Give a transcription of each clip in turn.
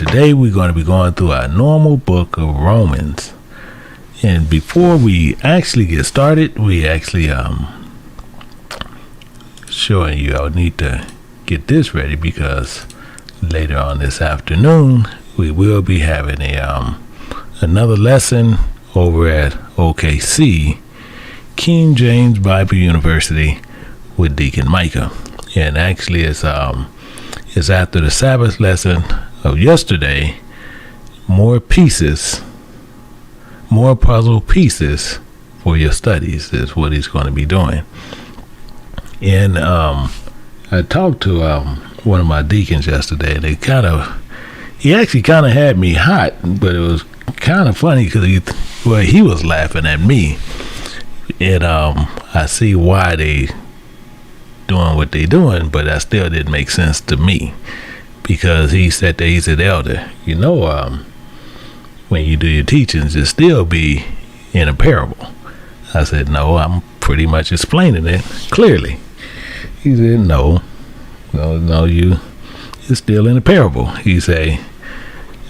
Today we're going to be going through our normal book of Romans. And before we actually get started, we actually showing you I'll need to get this ready because later on this afternoon we will be having a another lesson over at OKC, King James Bible University, with Deacon Micah. And actually it's after the Sabbath lesson of yesterday. More puzzle pieces for your studies is what he's going to be doing. And I talked to one of my deacons yesterday, and he actually kind of had me hot, but it was kind of funny because he was laughing at me, and I see why they doing what they doing, but that still didn't make sense to me, because he said that he's an elder, when you do your teachings, it still be in a parable. I said, no, I'm pretty much explaining it clearly. He said, no, it's still in a parable. He say,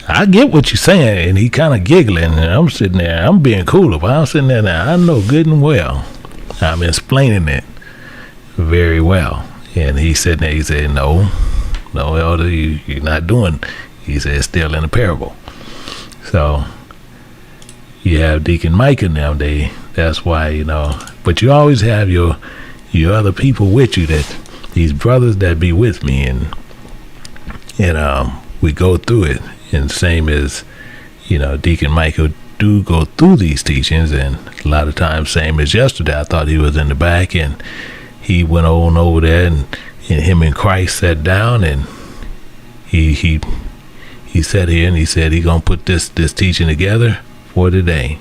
I get what you're saying, and he kind of giggling, and I'm sitting there, I'm being cool. But I'm sitting there now, I know good and well I'm explaining it very well. And he said, no, elder, you're not doing. He said, it's still in a parable. So you have Deacon Micah now. That's why, but you always have your other people with you, that these brothers that be with me, and we go through it. And same as, Deacon Micah do go through these teachings, and a lot of times, same as yesterday, I thought he was in the back, and he went on over there, and him and Christ sat down, and he sat here and he said he gonna put this teaching together for today,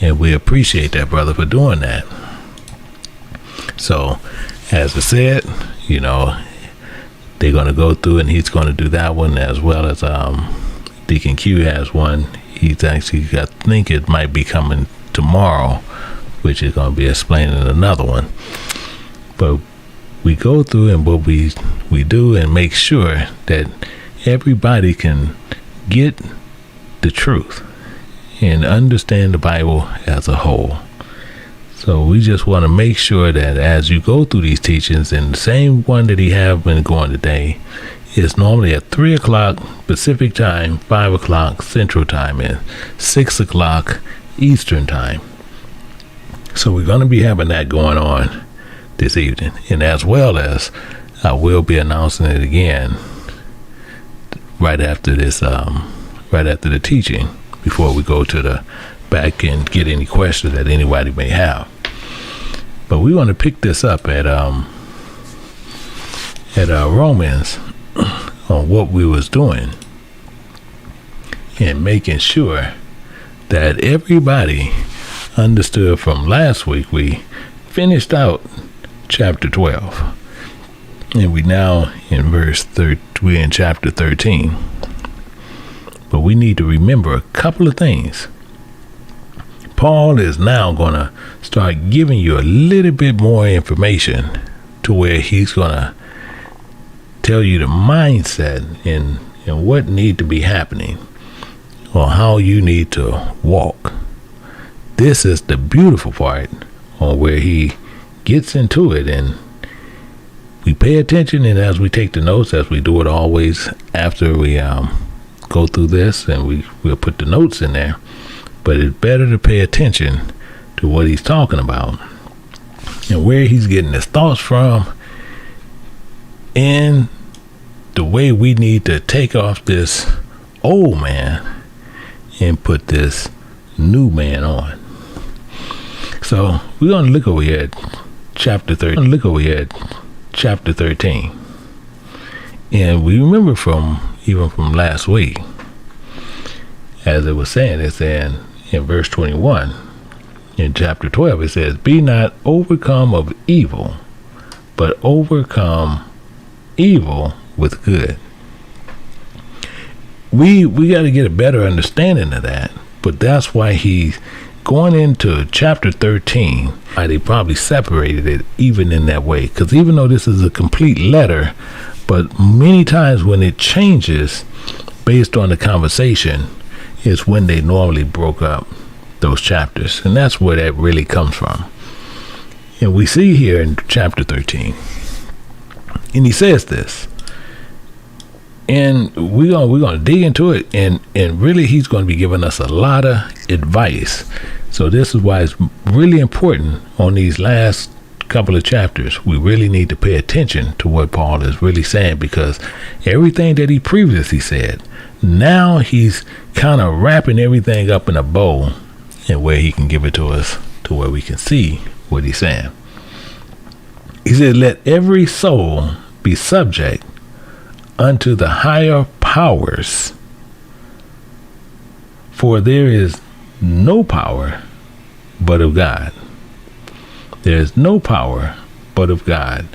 and we appreciate that brother for doing that. So as I said, they're gonna go through, and he's gonna do that one, as well as Deacon Q has one. He's actually, I think it might be coming tomorrow, which is gonna be explaining another one. But we go through, and what we do, and make sure that everybody can get the truth and understand the Bible as a whole. So we just want to make sure that as you go through these teachings, and the same one that he have been going today is normally at 3 o'clock Pacific time, 5 o'clock Central time, and 6 o'clock Eastern time. So we're going to be having that going on this evening, and as well as I will be announcing it again right after this, right after the teaching, before we go to the back and get any questions that anybody may have. But we want to pick this up at Romans on what we was doing, and making sure that everybody understood. From last week, we finished out chapter 12, and we now in we're in chapter 13. But we need to remember a couple of things. Paul is now going to start giving you a little bit more information, to where he's going to tell you the mindset and what need to be happening, or how you need to walk. This is the beautiful part, on where he gets into it, and we pay attention. And as we take the notes, as we do it always after we go through this, and we'll put the notes in there. But it's better to pay attention to what he's talking about, and where he's getting his thoughts from, and the way we need to take off this old man and put this new man on. So we're going to look over here at chapter 13. And we remember even from last week, as it was saying, it's in verse 21 in chapter 12, it says, be not overcome of evil, but overcome evil with good. We got to get a better understanding of that. But that's why he's going into chapter 13, why they probably separated it even in that way. Because even though this is a complete letter, but many times when it changes, based on the conversation, is when they normally broke up those chapters. And that's where that really comes from. And we see here in chapter 13, and he says this, and we're gonna dig into it, and really he's going to be giving us a lot of advice. So this is why it's really important on these last couple of chapters. We really need to pay attention to what Paul is really saying, because everything that he previously said, now he's kind of wrapping everything up in a bow, and where he can give it to us to where we can see what he's saying. He said, let every soul be subject unto the higher powers, for there is no power but of God. There is no power but of God.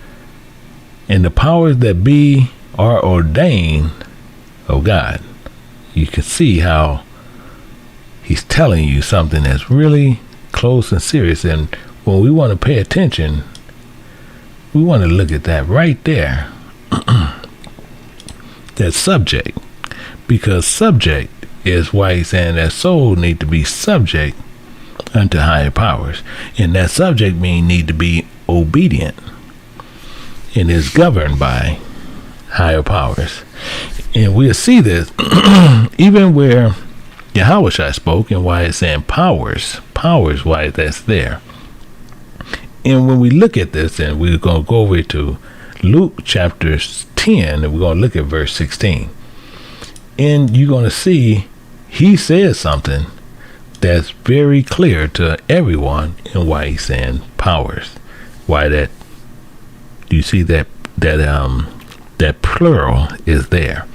And the powers that be are ordained of God. You can see how he's telling you something that's really close and serious. And when we want to pay attention, we want to look at that right there. That subject, because subject is why he's saying that soul need to be subject unto higher powers, and that subject mean need to be obedient and is governed by higher powers. And we'll see this even where Yahweh spoke, and why it's saying powers, why that's there. And when we look at this, and we're going to go over to Luke chapter 10, and we're going to look at verse 16. And you're going to see he says something that's very clear to everyone, and why he's saying powers. Why that, you see that plural is there,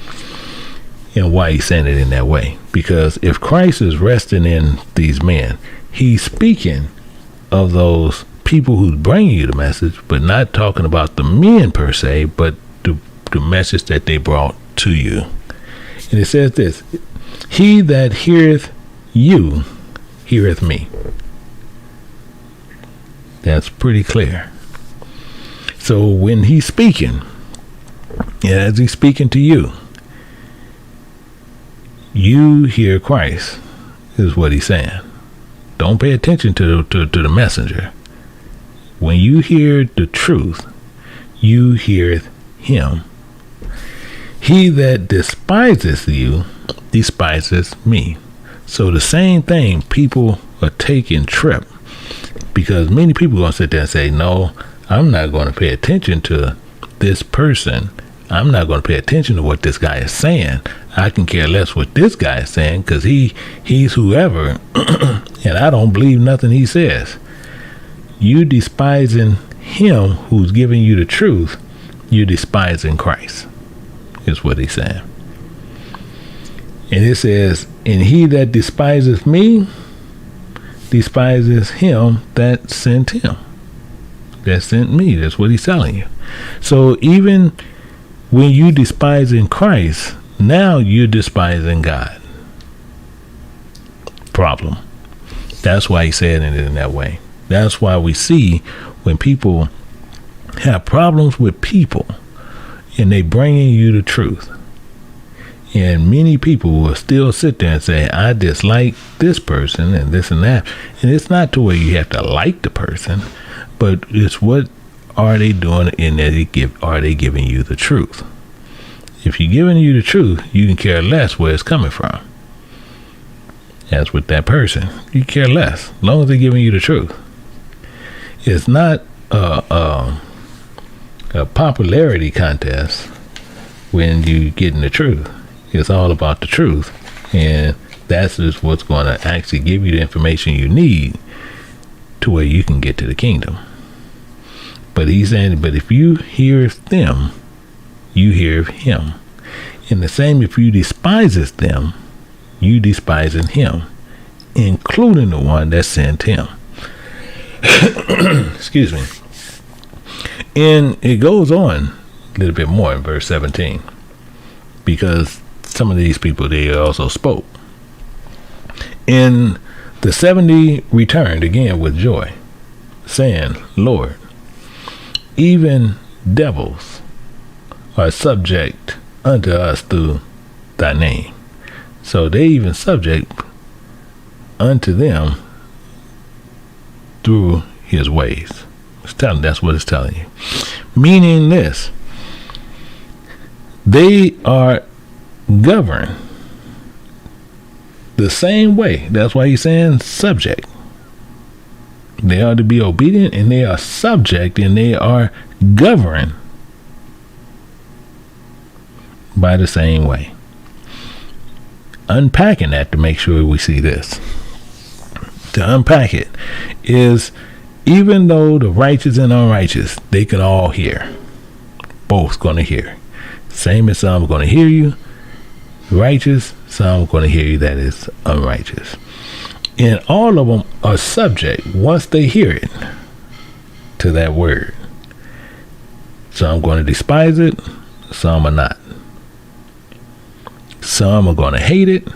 and why he's saying it in that way. Because if Christ is resting in these men, he's speaking of those people who's bringing you the message, but not talking about the men per se, but the message that they brought to you. And it says this, he that heareth you heareth me. That's pretty clear. So when he's speaking, and as he's speaking to you, you hear Christ, is what he's saying. Don't pay attention to the messenger. When you hear the truth, you hear him. He that despises you despises me. So the same thing, people are taking trip, because many people are going to sit there and say, no, I'm not going to pay attention to this person. I'm not going to pay attention to what this guy is saying. I can care less what this guy is saying, because he's whoever, and I don't believe nothing he says. You despising him who's giving you the truth, you despising Christ, is what he's saying. And it says, and he that despises me despises him that sent him, that sent me. That's what he's telling you. So even when you despising Christ, now you're despising God. Problem. That's why he said it in that way. That's why we see when people have problems with people, and they bringing you the truth, and many people will still sit there and say, I dislike this person and this and that. And it's not to where you have to like the person, but it's what are they doing, and are they giving you the truth? If you're giving you the truth, you can care less where it's coming from. As with that person, you care less, as long as they're giving you the truth. It's not a popularity contest when you getting the truth. It's all about the truth, and that's just what's going to actually give you the information you need to where you can get to the kingdom. But he's saying, but if you hear them, you hear him. And the same, if you despises them, you despising him, including the one that sent him. Excuse me. And it goes on a little bit more in verse 17, because some of these people, they also spoke. And the 70 returned again with joy, saying, Lord, even devils are subject unto us through thy name. So they even subject unto them through his ways. That's what it's telling you. Meaning this, they are governed the same way. That's why he's saying subject. They are to be obedient, and they are subject, and they are governed by the same way. Unpacking that to make sure we see this. To unpack it is, even though the righteous and unrighteous, they can all hear. Both going to hear. Same as some are going to hear you righteous, some are going to hear you that is unrighteous. And all of them are subject, once they hear it, to that word. Some are going to despise it, some are not. Some are going to hate it,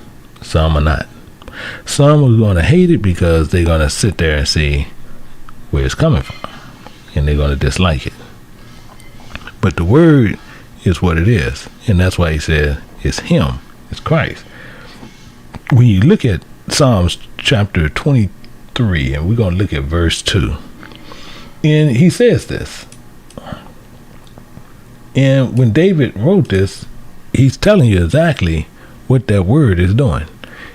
some are not. Some are going to hate it because they're going to sit there and see where it's coming from, and they're going to dislike it. But the word is what it is, and that's why he said it's him, it's Christ. When you look at Psalms chapter 23, and we're going to look at verse 2, and he says this, and when David wrote this, he's telling you exactly what that word is doing.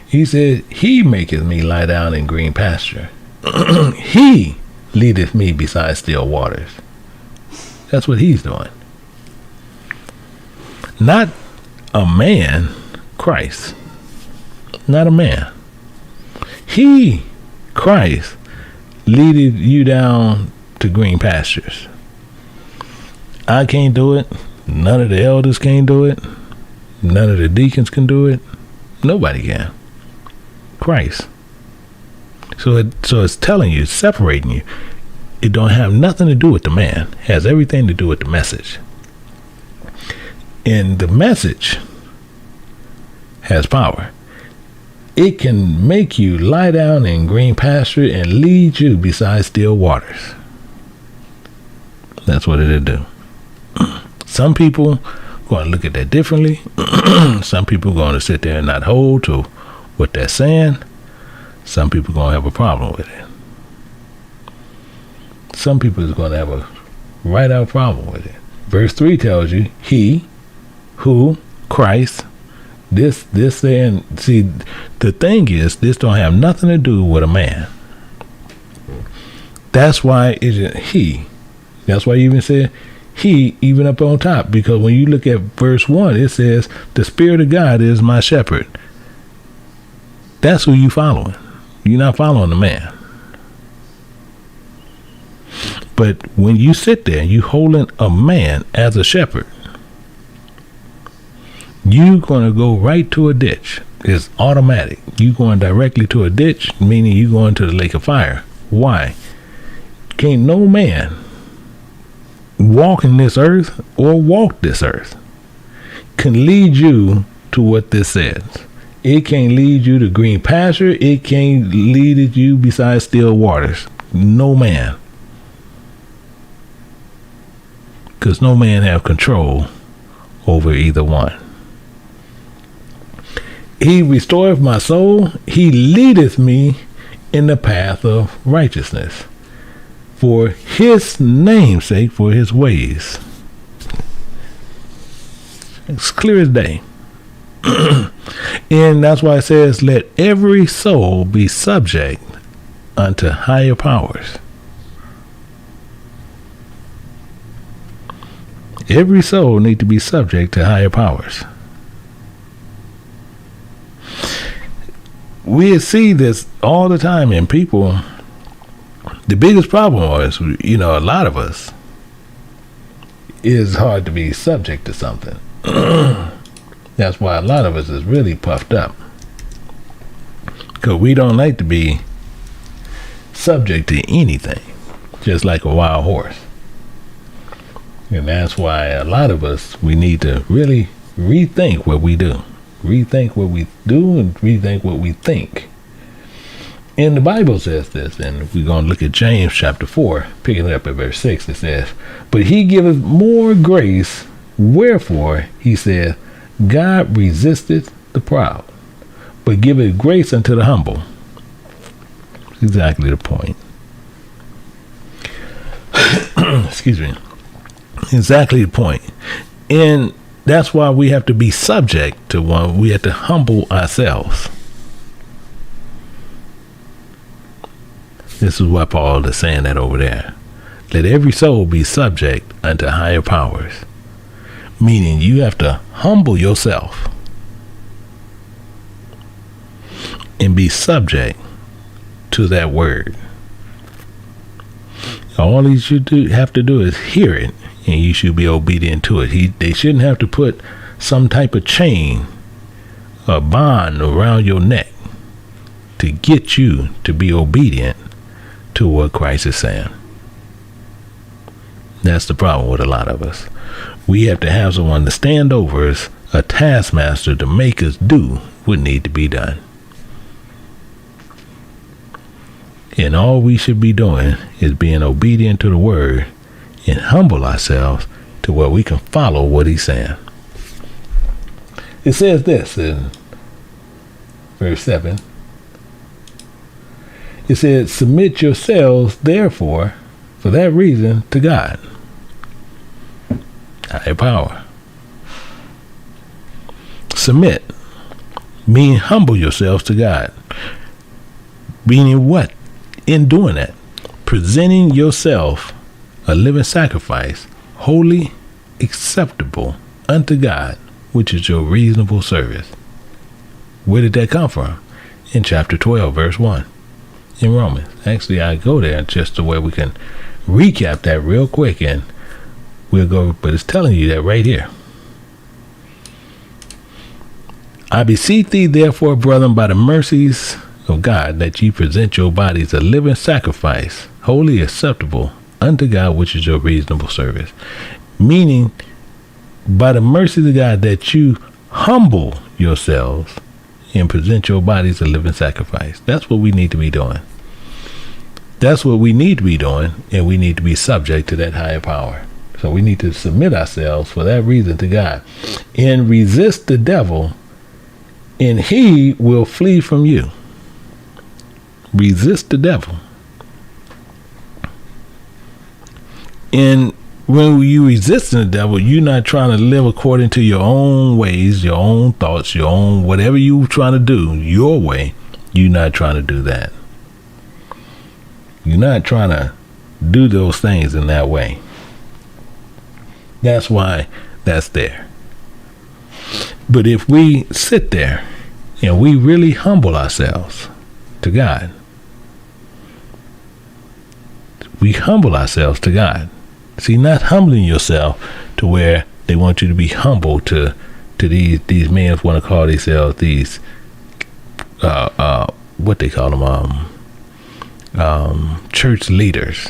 He said, he maketh me lie down in green pasture. He leadeth me beside still waters. That's what he's doing. Not a man, Christ. Not a man. He, Christ, leadeth you down to green pastures. I can't do it. None of the elders can do it. None of the deacons can do it. Nobody can. Christ. So it's telling you, separating you. It don't have nothing to do with the man. It has everything to do with the message. And the message has power. It can make you lie down in green pasture and lead you beside still waters. That's what it'll do. Some people going to look at that differently. Some people going to sit there and not hold to what they're saying. Some people going to have a problem with it. Some people is going to have a right out problem with it. Verse 3 tells you, he, who, Christ, this, and see, the thing is, this don't have nothing to do with a man. That's why it's he. That's why you even said he, even up on top, because when you look at verse 1, it says, the Spirit of God is my shepherd. That's who you following. You're not following the man. But when you sit there and you holding a man as a shepherd, you're going to go right to a ditch. It's automatic. You're going directly to a ditch, meaning you're going to the lake of fire. Why? Can't no man walk in this earth or walk this earth can lead you to what this says. It can't lead you to green pasture. It can't lead you beside still waters. No man. Because no man have control over either one. He restoreth my soul. He leadeth me in the path of righteousness for his name's sake, for his ways. It's clear as day. And that's why it says, let every soul be subject unto higher powers. Every soul need to be subject to higher powers. We see this all the time in people. The biggest problem is, a lot of us, it's hard to be subject to something. That's why a lot of us is really puffed up. Because we don't like to be subject to anything. Just like a wild horse. And that's why a lot of us, we need to really rethink what we do. Rethink what we do and rethink what we think. And the Bible says this, and we're going to look at James chapter 4, picking it up at verse 6. It says, but he giveth more grace, wherefore he said, God resisteth the proud, but giveth grace unto the humble. Exactly the point. Excuse me. Exactly the point. And that's why we have to be subject to one. We have to humble ourselves. This is what Paul is saying that over there. Let every soul be subject unto higher powers. Meaning you have to humble yourself and be subject to that word. All you should have to do is hear it, and you should be obedient to it. They shouldn't have to put some type of chain or bond around your neck to get you to be obedient to what Christ is saying. That's the problem with a lot of us. We have to have someone to stand over us, a taskmaster, to make us do what need to be done. And all we should be doing is being obedient to the word and humble ourselves to where we can follow what he's saying. It says this in verse 7. It says, submit yourselves, therefore, for that reason, to God. Higher power. Submit, meaning humble yourselves to God. Meaning what? In doing that, presenting yourself a living sacrifice, holy, acceptable unto God, which is your reasonable service. Where did that come from? In chapter 12, verse 1. In Romans. Actually, I go there just the way we can recap that real quick, and we'll go, but it's telling you that right here. I beseech thee, therefore, brethren, by the mercies of God, that ye present your bodies a living sacrifice, wholly acceptable unto God, which is your reasonable service. Meaning, by the mercies of God, that you humble yourselves and present your bodies a living sacrifice. That's what we need to be doing. That's what we need to be doing, and we need to be subject to that higher power. So we need to submit ourselves for that reason to God, and resist the devil, and he will flee from you. Resist the devil. And when you resisting the devil, you're not trying to live according to your own ways, your own thoughts, your own whatever you're trying to do your way. You're not trying to do that. You're not trying to do those things in that way. That's why that's there. But if we sit there and we really humble ourselves to God, we humble ourselves to God. See, not humbling yourself to where they want you to be humble to these men want to call themselves these what they call them church leaders.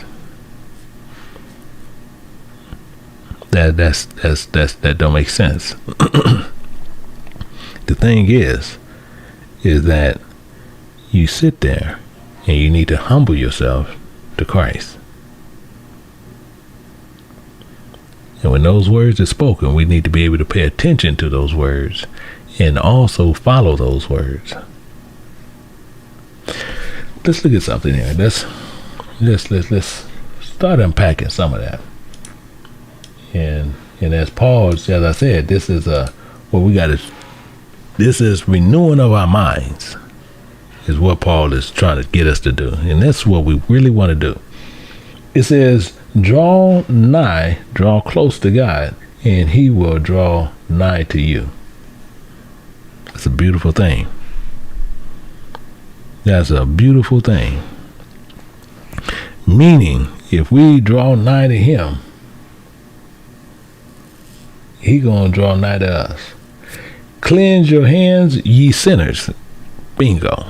That don't make sense. The thing is that you sit there and you need to humble yourself to Christ. And when those words are spoken, we need to be able to pay attention to those words and also follow those words. Let's look at something here. Let's start unpacking some of that. And as Paul, as I said, this is this is renewing of our minds, is what Paul is trying to get us to do. And that's what we really want to do. It says, draw nigh, draw close to God, and he will draw nigh to you. It's a beautiful thing. That's a beautiful thing. Meaning, if we draw nigh to him, he gonna draw nigh to us. Cleanse your hands, ye sinners. Bingo.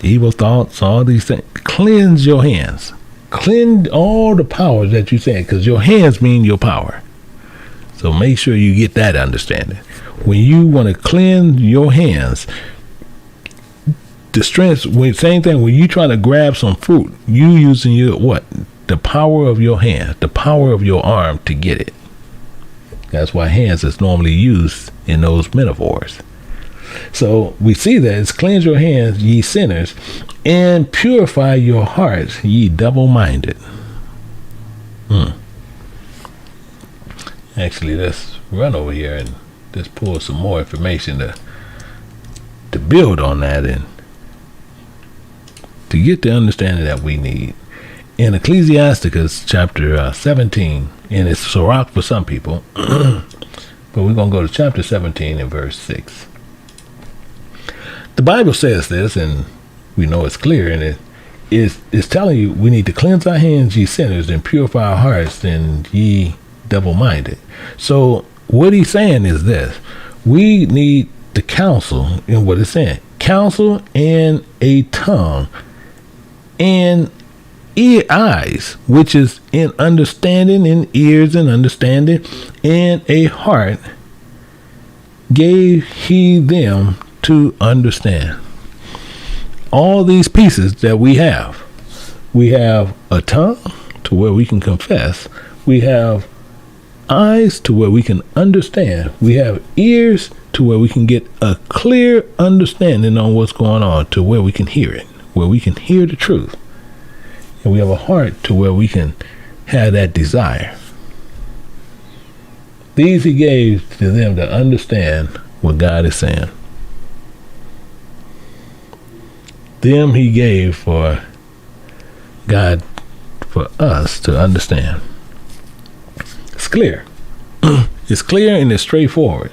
Evil thoughts, all these things. Cleanse your hands. Cleanse all the powers that you say, because your hands mean your power. So make sure you get that understanding. When you want to cleanse your hands, the strength, same thing, when you trying to grab some fruit, you using your what? The power of your hand, the power of your arm to get it. That's why hands is normally used in those metaphors. So we see that it's cleanse your hands, ye sinners, and purify your hearts, ye double-minded. Actually, let's run over here and just pull some more information to build on that and to get the understanding that we need. In Ecclesiasticus chapter 17, and it's Sirach for some people, but we're going to go to chapter 17 and verse 6. The Bible says this, and we know it's clear, and it's telling you we need to cleanse our hands, ye sinners, and purify our hearts, and ye double-minded. So what he's saying is this: we need the counsel in what it's saying. Counsel and a tongue and eyes, which is in understanding, and ears and understanding, and a heart gave he them to understand. All these pieces that we have a tongue to where we can confess. We have eyes to where we can understand. We have ears to where we can get a clear understanding on what's going on, to where we can hear it, where we can hear the truth. And we have a heart to where we can have that desire. These he gave to them to understand what God is saying. Them he gave for God, for us to understand. It's clear. It's clear and it's straightforward.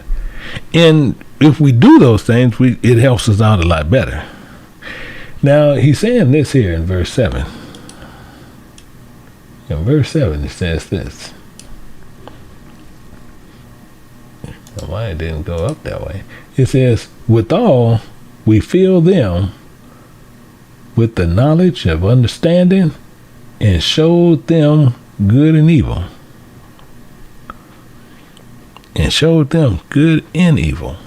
And if we do those things, it helps us out a lot better. Now, he's saying this here in verse 7. In verse 7, it says this. Why it didn't go up that way? It says, withal, we fill them with the knowledge of understanding, and showed them good and evil. And showed them good and evil.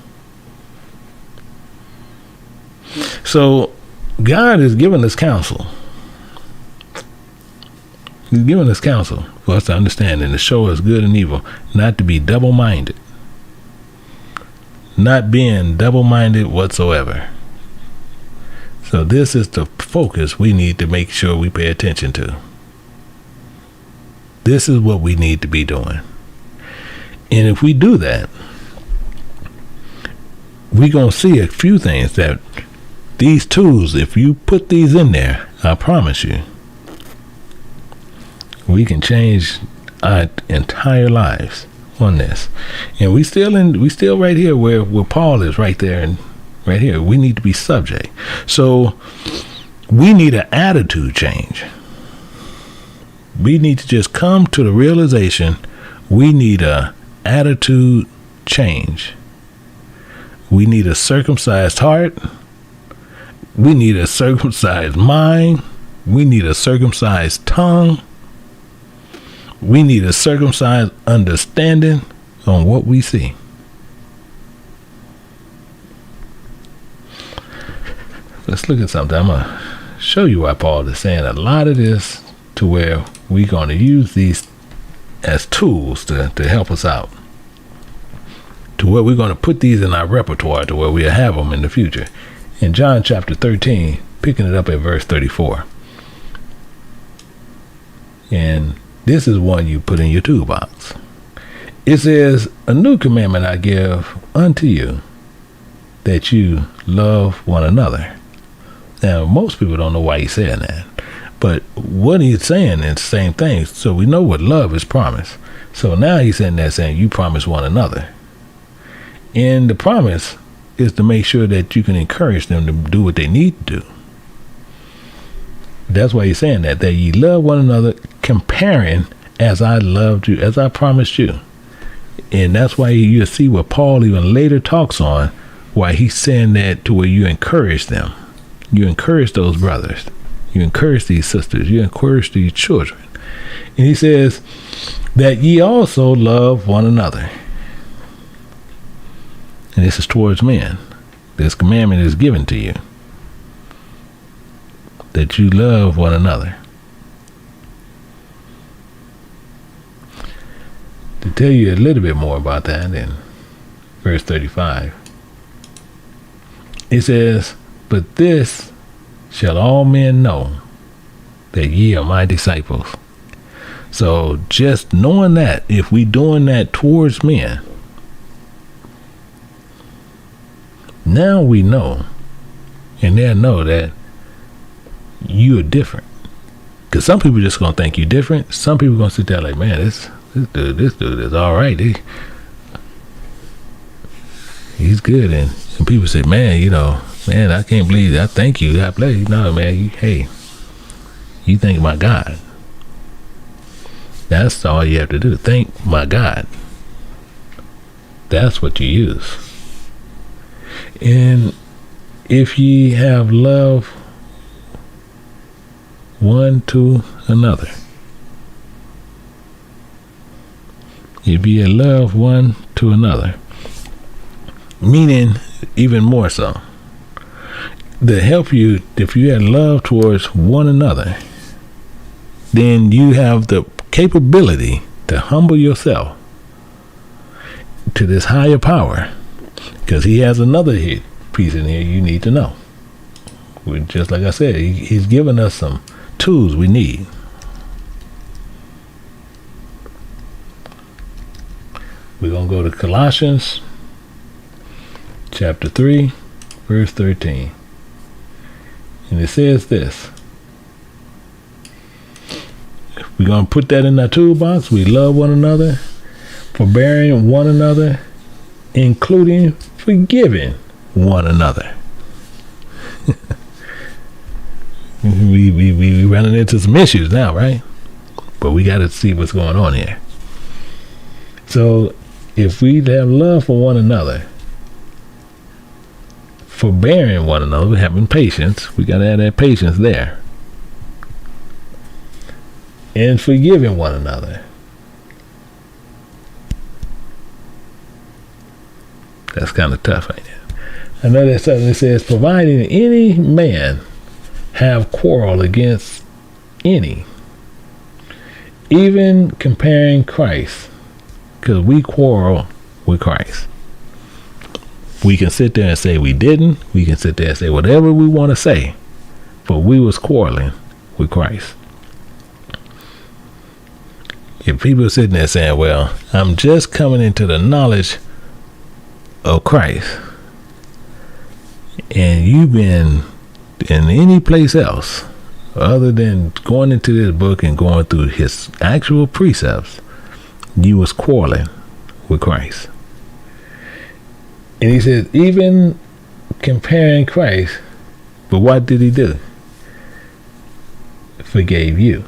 So God is giving us counsel. He's giving us counsel for us to understand and to show us good and evil, not to be double-minded. Not being double-minded whatsoever. So this is the focus we need to make sure we pay attention to. This is what we need to be doing. And if we do that, we're going to see a few things that these tools, if you put these in there, I promise you, we can change our entire lives on this. And we still right here where Paul is right there, and right here, we need to be subject. So we need an attitude change. We need to just come to the realization we need a attitude change. We need a circumcised heart. We need a circumcised mind. We need a circumcised tongue. We need a circumcised understanding on what we see. Let's look at something. I'm going to show you why Paul is saying a lot of this, to where we're going to use these as tools to help us out, to where we're going to put these in our repertoire, to where we'll have them in the future. In John chapter 13, picking it up at verse 34. And this is one you put in your toolbox. It says, a new commandment I give unto you, that you love one another. Now, most people don't know why he's saying that. But what he's saying is the same thing. So we know what love is promise. So now he's in there saying you promise one another. And the promise is to make sure that you can encourage them to do what they need to do. That's why he's saying that ye love one another, comparing as I loved you, as I promised you. And that's why you see what Paul even later talks on, why he's saying that, to where you encourage them. You encourage those brothers. You encourage these sisters. You encourage these children. And he says that ye also love one another. And this is towards men. This commandment is given to you, that you love one another. To tell you a little bit more about that in verse 35. It says, "But this shall all men know that ye are my disciples." So just knowing that, if we doing that towards men, now we know, and they'll know that you are different. Because some people just gonna think you different. Some people gonna sit there like, man, this dude is all right. He's good. And people say, man, man, I can't believe that. I thank you. God bless you. No, man, you thank my God. That's all you have to do. Thank my God. That's what you use. And if ye have love one to another. If ye love one to another. Meaning even more so. To help you, if you have love towards one another, then you have the capability to humble yourself to this higher power, because he has another piece in here you need to know. Just like I said, he's given us some tools we need. We're going to go to Colossians chapter 3, verse 13. And it says this. We're going to put that in our toolbox. We love one another, forbearing one another, including forgiving one another. we running into some issues now, right? But we got to see what's going on here. So if we have love for one another, forbearing one another, having patience, we got to have that patience there. And forgiving one another. That's kind of tough, ain't it? Another something says, providing any man have quarrel against any, even comparing Christ, because we quarrel with Christ. We can sit there and say we didn't. We can sit there and say whatever we want to say, but we was quarreling with Christ. If people are sitting there saying, well, I'm just coming into the knowledge of Christ, and you've been in any place else other than going into this book and going through his actual precepts, you was quarreling with Christ. And he says, even comparing Christ, but what did he do? Forgave you.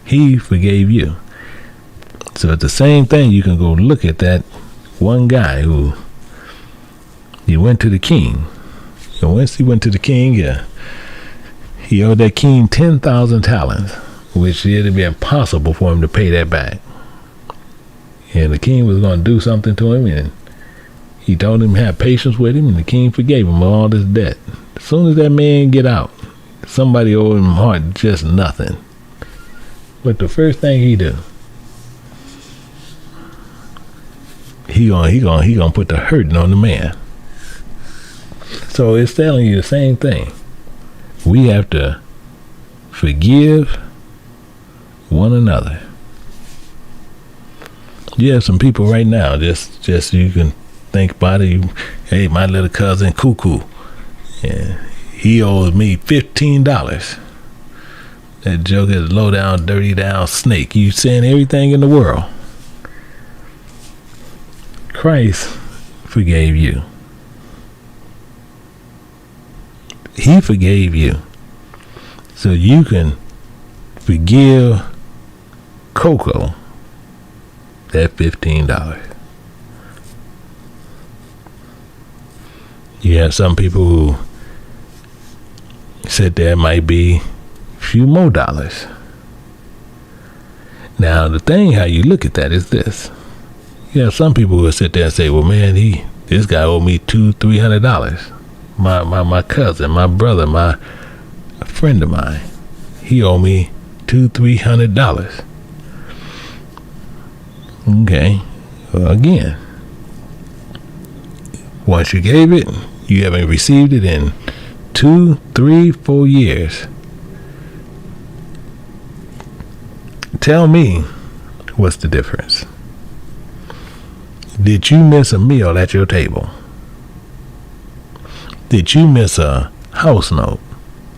He forgave you. So it's the same thing. You can go look at that one guy who he went to the king. And once he went to the king, he owed that king 10,000 talents, which it'd be impossible for him to pay that back. And the king was going to do something to him, and he told him to have patience with him, and the king forgave him all this debt. As soon as that man get out, somebody owed him hard just nothing. But the first thing he do, he gonna put the hurting on the man. So it's telling you the same thing. We have to forgive one another. You have some people right now, just you can think about it. Hey, my little cousin Cuckoo, and he owes me $15. That joke is low down, dirty down snake. You saying everything in the world. Christ forgave you. He forgave you. So you can forgive Coco that $15. You have some people who said there might be few more dollars. Now the thing how you look at that is this. You have some people who will sit there and say, well, man, this guy owed me $200-300. My cousin, my brother, a friend of mine, he owed me $200-300. Okay. Well, again, once you gave it, you haven't received it in 2, 3, 4 years. Tell me, what's the difference? Did you miss a meal at your table? Did you miss a house note?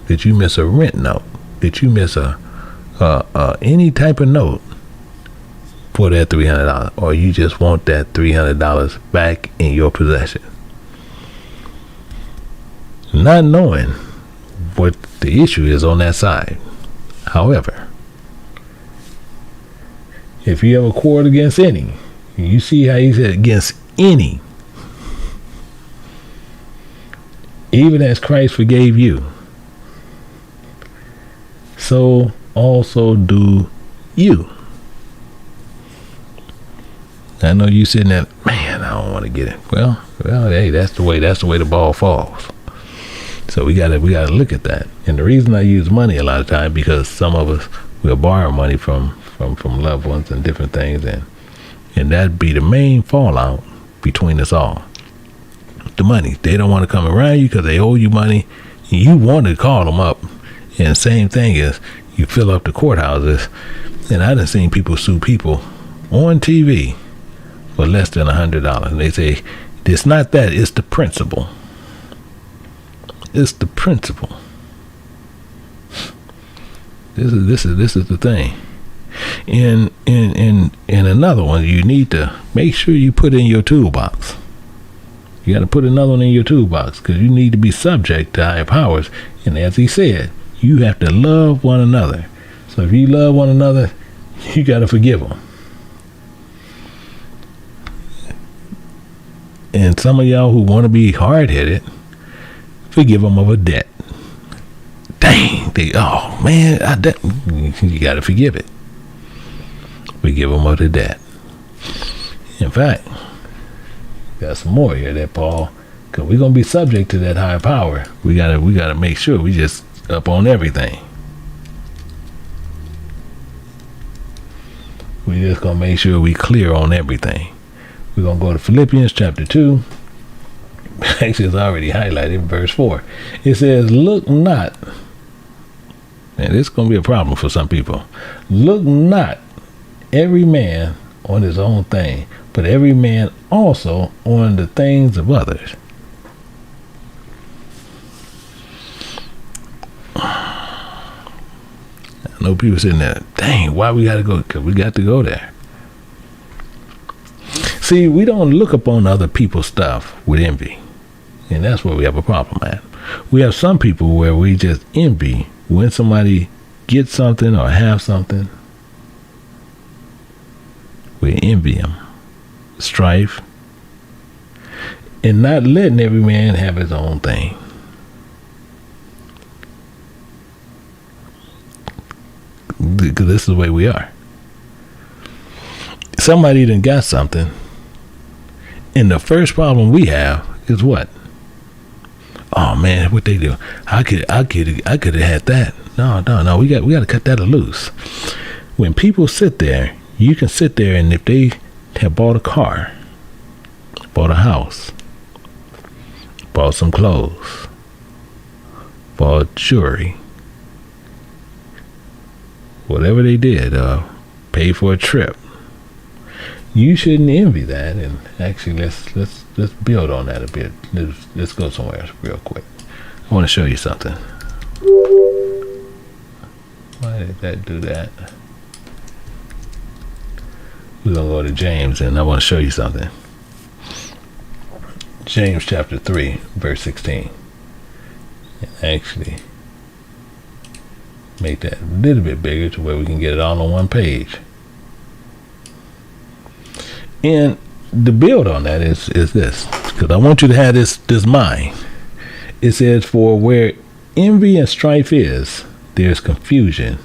Did you miss a rent note? Did you miss any type of note for that $300? Or you just want that $300 back in your possession? Not knowing what the issue is on that side. However, if you have a quarrel against any, you see how he said against any, even as Christ forgave you, so also do you. I know you sitting there, man, I don't want to get it. Well, hey, that's the way the ball falls. So we gotta look at that. And the reason I use money a lot of times, because some of us will borrow money from loved ones and different things, and that'd be the main fallout between us all. The money. They don't want to come around you because they owe you money. You want to call them up. And same thing is, you fill up the courthouses, and I done seen people sue people on TV for less than $100. And they say, it's not that, it's the principle. It's the principle. This is the thing. In another one, you need to make sure you put in your toolbox. You got to put another one in your toolbox, because you need to be subject to higher powers. And as he said, you have to love one another. So if you love one another, you got to forgive them. And some of y'all who want to be hard-headed, forgive them of a debt. Dang, oh man, you got to forgive it. Forgive them of the debt. In fact, got some more here that Paul, because we're gonna be subject to that higher power. We gotta make sure we just up on everything. We just gonna make sure we clear on everything. We're gonna go to Philippians chapter 2. Actually, it's already highlighted in verse 4. It says, "Look not," and this is gonna be a problem for some people. "Look not every man on his own thing, but every man also on the things of others." I know people sitting there, dang, why we gotta go? Because we got to go there. See, we don't look upon other people's stuff with envy. And that's where we have a problem at. We have some people where we just envy when somebody gets something or have something. We envy them. Strife. And not letting every man have his own thing. Because this is the way we are. Somebody done got something, and the first problem we have is what? Oh man, what they do? I could have had that. No. We got to cut that loose. When people sit there, you can sit there, and if they have bought a car, bought a house, bought some clothes, bought jewelry, whatever they did, pay for a trip, you shouldn't envy that. And actually, let's build on that a bit. Let's go somewhere real quick. I want to show you something. Why did that do that? We're gonna go to James, and I want to show you something. James chapter 3, verse 16. And actually make that a little bit bigger to where we can get it all on one page. And the build on that is this, because I want you to have this mind. It says, "For where envy and strife is, there's confusion,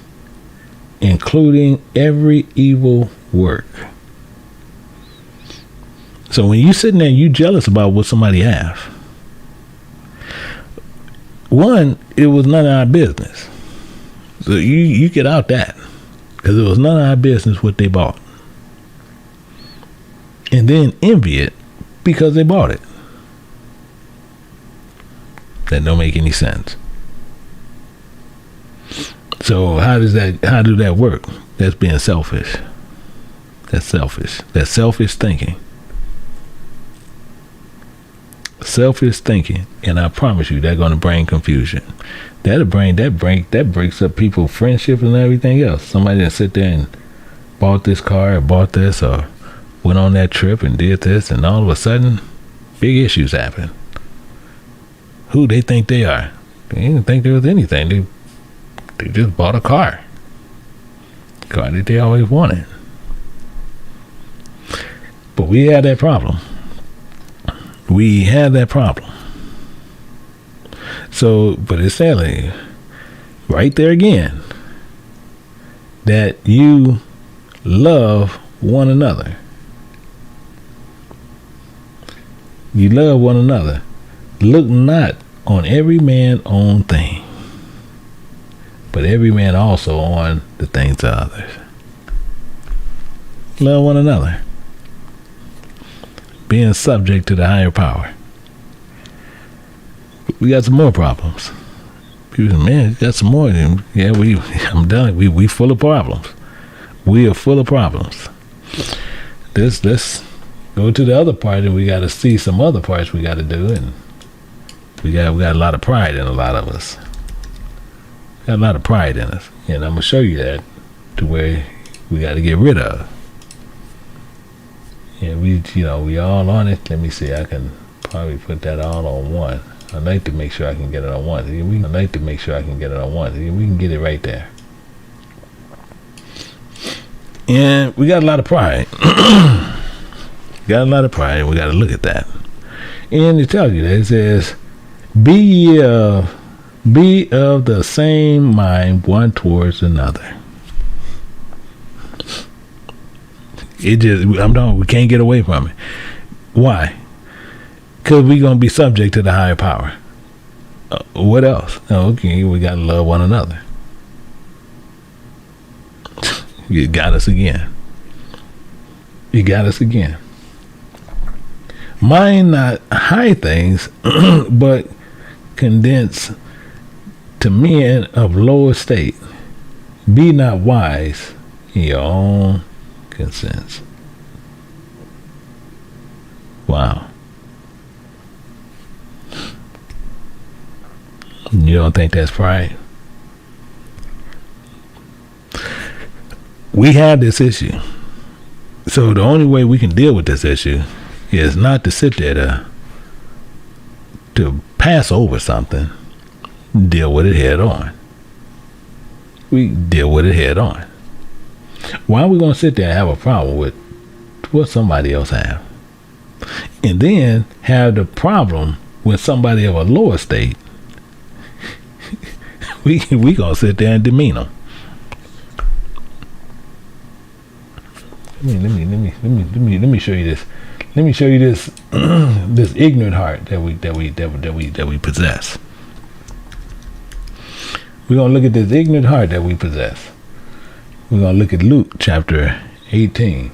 including every evil work." So when you sitting there, you jealous about what somebody have. One, it was none of our business. So you get out that, because it was none of our business what they bought. and then envy it because they bought it. That don't make any sense. So how do that work? That's being selfish. That's selfish. That's selfish thinking. Selfish thinking, and I promise you, they're going to bring confusion. That breaks up people's friendship and everything else. Somebody that sit there and bought this car, or bought this, or went on that trip and did this, and all of a sudden, big issues happen. Who they think they are? They didn't think there was anything. They just bought a car that they always wanted. But we had that problem. So, but it's sadly, right there again, that you love one another. You love one another. Look not on every man's own thing, but every man also on the things of others. Love one another. Being subject to the higher power. We got some more problems. People say, man, got some more. Yeah, I'm done. We full of problems. We are full of problems. Let's go to the other part, and we got to see some other parts we got to do. And we got a lot of pride in a lot of us. Got a lot of pride in us, and I'm gonna show you that to where we got to get rid of. Yeah, we all on it. Let me see. I can probably put that all on one. I'd like to make sure I can get it on one. We can get it right there. And we got a lot of pride. We got to look at that. And it tells you that it says, be of the same mind one towards another. We can't get away from it. Why? Because we're going to be subject to the higher power. What else? Okay, we got to love one another. You got us again. Mind not high things, but condense to men of low estate. Be not wise in your own consents. Wow. You don't think that's pride? We have this issue. So the only way we can deal with this issue is not to sit there to pass over something. Deal with it head on. We deal with it head on. Why are we going to sit there and have a problem with what somebody else have? And then have the problem with somebody of a lower state. we going to sit there and demean them. Let me show you this. Let me show you this this ignorant heart that we possess. We're gonna look at this ignorant heart that we possess. We're gonna look at Luke chapter 18.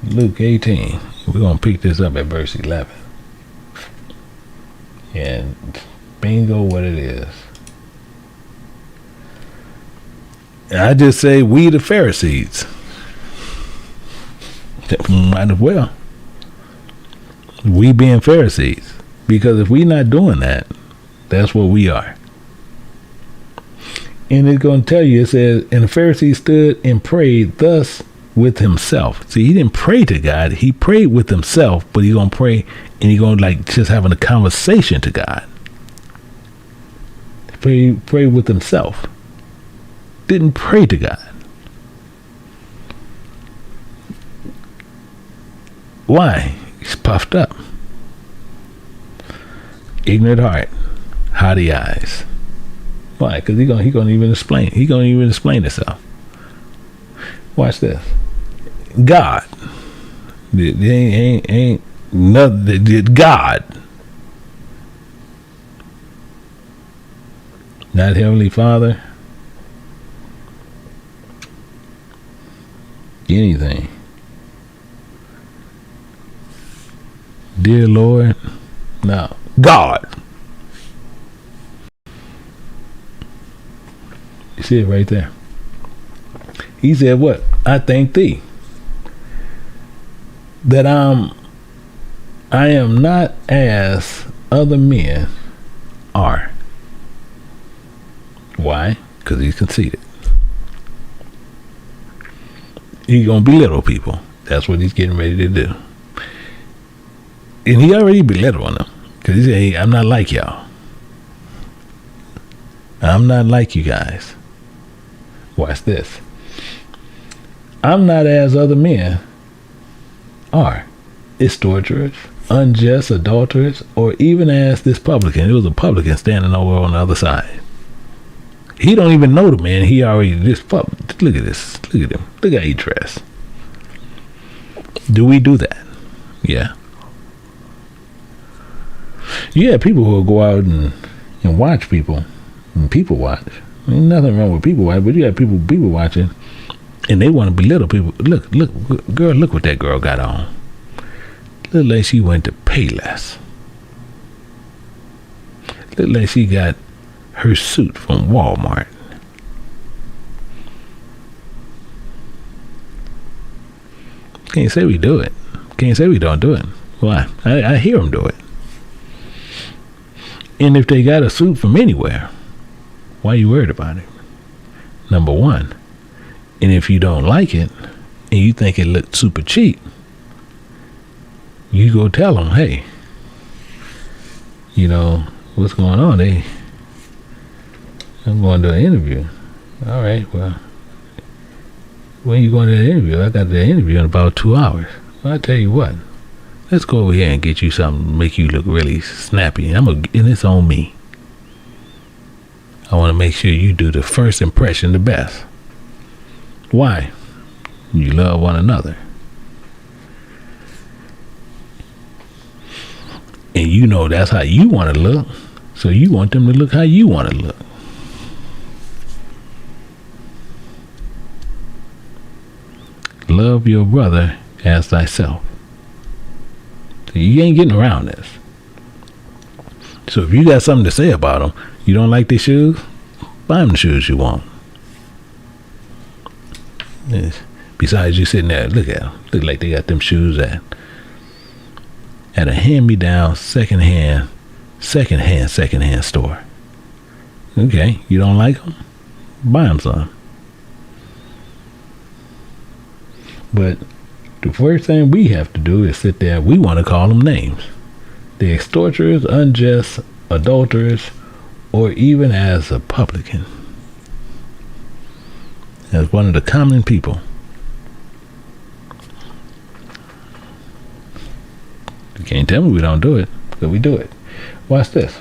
Luke 18. We're gonna pick this up at verse 11. And bingo, what it is. I just say we the Pharisees. Might as well. We being Pharisees. Because if we not doing that, that's what we are. And it's going to tell you, it says, and the Pharisee stood and prayed thus with himself. See, he didn't pray to God. He prayed with himself, but he's going to pray and he's going to like just having a conversation to God. Pray with himself. Didn't pray to God. Why? He's puffed up. Ignorant heart, haughty eyes. Why? Because he gonna even explain. He gonna even explain himself. Watch this. God. Ain't nothing. God. Not Heavenly Father. anything. Dear Lord, no, God. You see it right there. He said, what? I thank thee that I am not as other men are. Why? Because he's conceited. He's gonna belittle people. That's what he's getting ready to do. And he already belittled them. Because he said, hey, I'm not like y'all. I'm not like you guys. Watch this. I'm not as other men are. Extortioners, unjust, adulterers, or even as this publican. It was a publican standing over on the other side. He don't even know the man. He already, look at this. Look at him. Look how he dressed. Do we do that? Yeah. You have people who will go out and watch people. And people watch. Ain't nothing wrong with people watching, but you have people watching, and they want to belittle people. Look, girl, look what that girl got on. Look like she went to Payless. Look like she got her suit from Walmart. Can't say we do it. Can't say we don't do it. Why? I hear them do it. And if they got a suit from anywhere, why are you worried about it? Number one. And if you don't like it, and you think it looked super cheap, you go tell them, hey, you know, what's going on? I'm going to an interview. All right, well, when you going to the interview? I got the interview in about 2 hours. Well, I tell you what, let's go over here and get you something to make you look really snappy. And it's on me. I want to make sure you do the first impression the best. Why? You love one another. And you know that's how you want to look. So you want them to look how you want to look. Love your brother as thyself. So you ain't getting around this. So if you got something to say about them, you don't like their shoes, buy them the shoes you want. Yes. Besides you sitting there, look at them. Look like they got them shoes at a hand-me-down, secondhand store. Okay, you don't like them? Buy them some. But the first thing we have to do is sit there. We want to call them names. The extortioners, unjust, adulterers, or even as a publican. As one of the common people. You can't tell me we don't do it, because we do it. Watch this.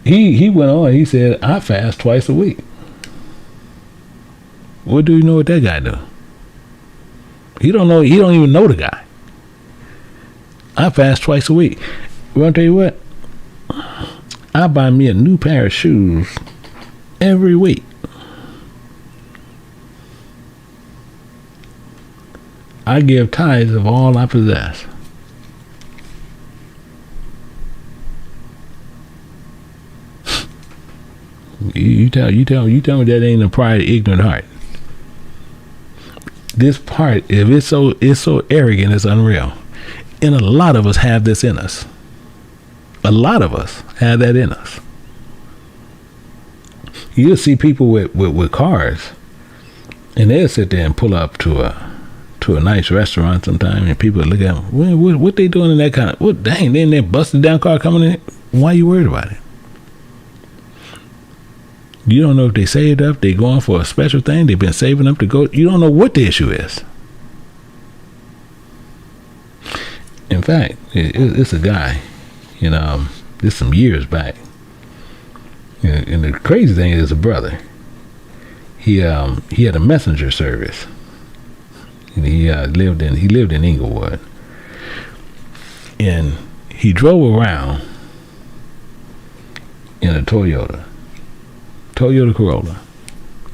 He went on, he said, I fast twice a week. What do you know what that guy do? He don't even know the guy. I fast twice a week. Well, I'll tell you what, I buy me a new pair of shoes every week. I give tithes of all I possess. You tell me that ain't a pride, ignorant heart. This part, if it's so arrogant, it's unreal. And a lot of us have this in us. A lot of us have that in us. You'll see people with cars, and they'll sit there and pull up to a nice restaurant sometime, and people look at them. What they doing in that kind of? What dang? They in that busted down car coming in. Why are you worried about it? You don't know if they saved up. They going for a special thing. They've been saving up to go. You don't know what the issue is. In fact, it's a guy. This some years back. And the crazy thing is, a brother. He had a messenger service. And he lived in Inglewood, and he drove around in a Toyota Corolla.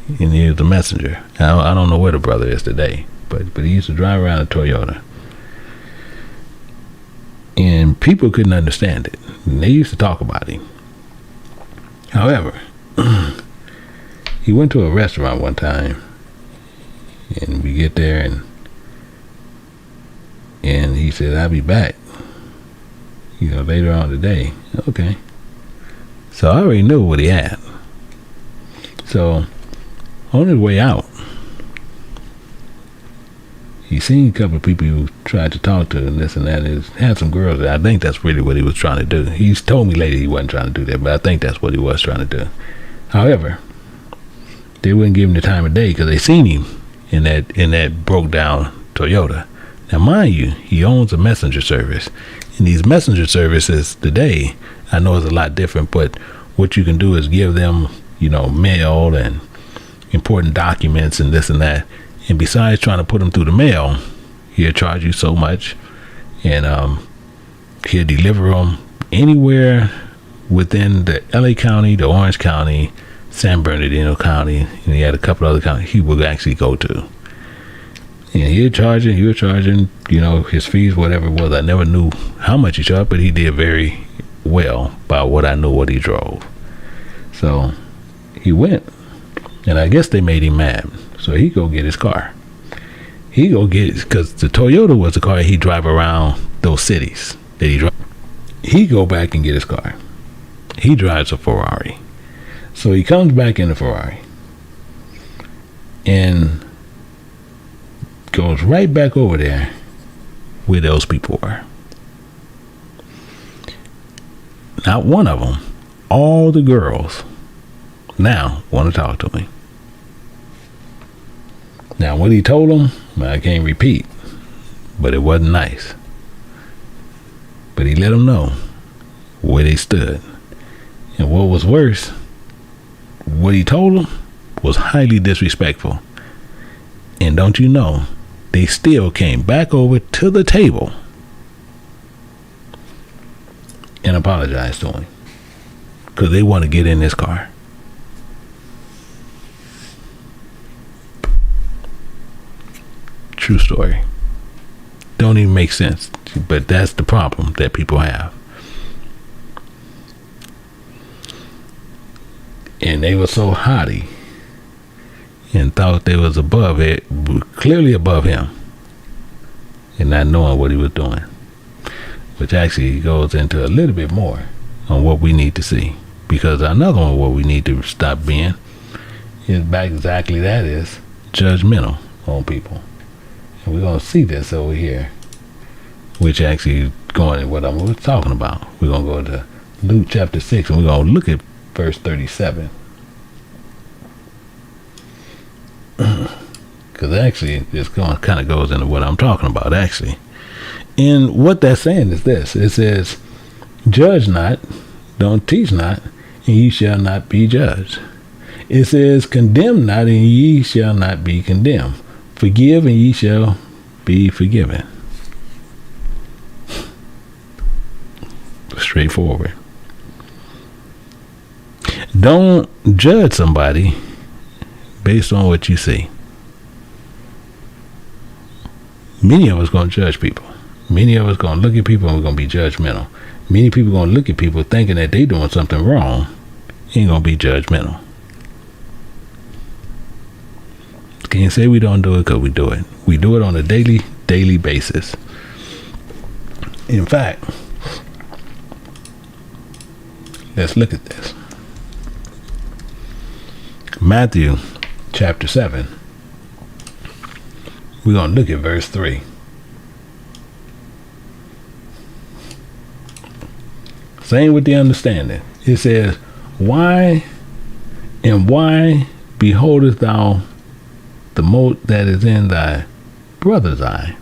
and he was a messenger. I don't know where the brother is today, but he used to drive around a Toyota. And people couldn't understand it. And they used to talk about him. However, he went to a restaurant one time, and we get there, and he said, "I'll be back, later on today." Okay. So I already knew what he had. So on his way out, he seen a couple of people who tried to talk to and this and that. He had some girls there. I think that's really what he was trying to do. He's told me later he wasn't trying to do that, but I think that's what he was trying to do. However, they wouldn't give him the time of day because they seen him in that broke down Toyota. Now, mind you, he owns a messenger service. And these messenger services today, I know it's a lot different, but what you can do is give them, mail and important documents and this and that. And besides trying to put them through the mail, he'll charge you so much, and he'll deliver them anywhere within the LA County, the Orange County, San Bernardino County, and he had a couple other counties he would actually go to. And he was charging, his fees, whatever it was. I never knew how much he charged, but he did very well by what I knew what he drove. So he went, and I guess they made him mad. So he go get his car. He go get it because the Toyota was the car he drive around those cities that he drive. He go back and get his car. He drives a Ferrari. So he comes back in the Ferrari and goes right back over there where those people were. Not one of them, all the girls now want to talk to him. Now, what he told them, I can't repeat, but it wasn't nice. But he let them know where they stood. And what was worse, what he told them was highly disrespectful. And don't you know, they still came back over to the table and apologized to him because they want to get in this car. True story. Don't even make sense, but that's the problem that people have. And they were so haughty and thought they was above it, clearly above him, and not knowing what he was doing, which actually goes into a little bit more on what we need to see, because another one what we need to stop being is back exactly that is judgmental on people. And we're going to see this over here, which actually going to what I was talking about. We're going to go to Luke chapter 6, and we're going to look at verse 37. Because actually, this kind of goes into what I'm talking about, actually. And what that's saying is this. It says, judge not, don't teach not, and ye shall not be judged. It says, condemn not, and ye shall not be condemned. Forgive, and ye shall be forgiven. Straightforward. Don't judge somebody based on what you see. Many of us going to judge people. Many of us going to look at people and we're going to be judgmental. Many people going to look at people thinking that they doing something wrong. Ain't going to be judgmental. Can't say we don't do it because we do it. We do it on a daily basis. In fact, let's look at this. Matthew chapter 7. We're going to look at verse 3. Same with the understanding. It says, why beholdest thou the mote that is in thy brother's eye,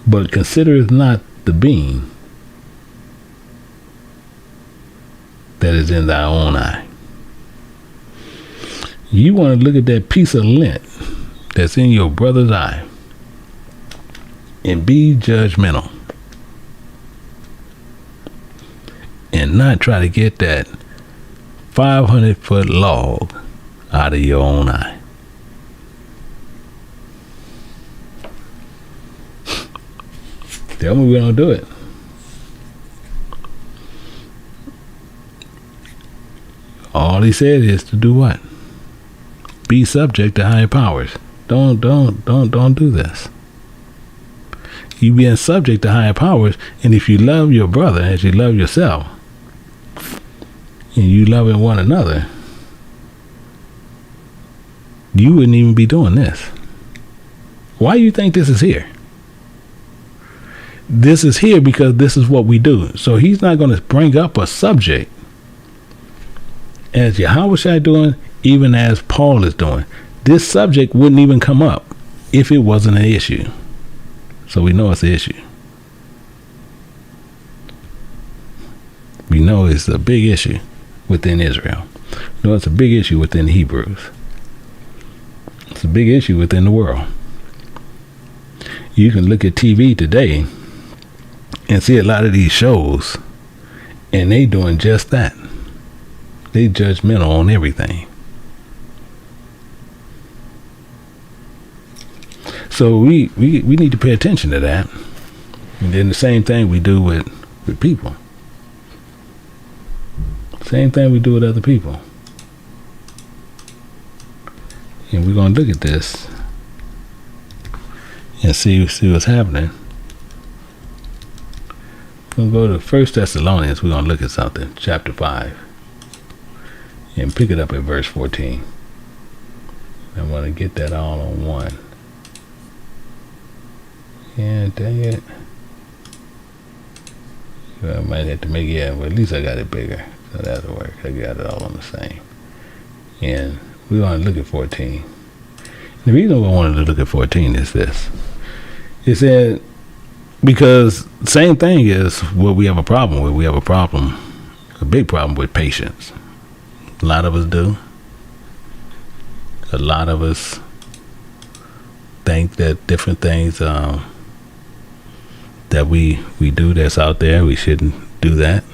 but considereth not the beam that is in thy own eye? You want to look at that piece of lint that's in your brother's eye and be judgmental and not try to get that 500-foot log out of your own eye. Tell me we don't do it. All he said is to do what? Be subject to higher powers. Don't do this. You being subject to higher powers, and if you love your brother as you love yourself, and you loving one another, you wouldn't even be doing this. Why do you think this is here? This is here because this is what we do. So he's not going to bring up a subject as Yahushua doing, even as Paul is doing. This subject wouldn't even come up if it wasn't an issue. So we know it's an issue. We know it's a big issue within Israel. We know it's a big issue within the Hebrews. It's a big issue within the world. You can look at TV today and see a lot of these shows, and they doing just that. They judgmental on everything. So we need to pay attention to that. And then the same thing we do with people. Same thing we do with other people. And we're going to look at this and see what's happening. We're going to go to 1 Thessalonians. We're going to look at something. Chapter 5. And pick it up at verse 14. I want to get that all on one. Yeah, dang it. I might have to make it, but at least I got it bigger. So that'll work. I got it all on the same. And we want to look at 14. The reason we wanted to look at 14 is this. It said, because same thing is what we have a problem with. We have a big problem with patience. A lot of us do. A lot of us think that different things that we do that's out there, we shouldn't do that.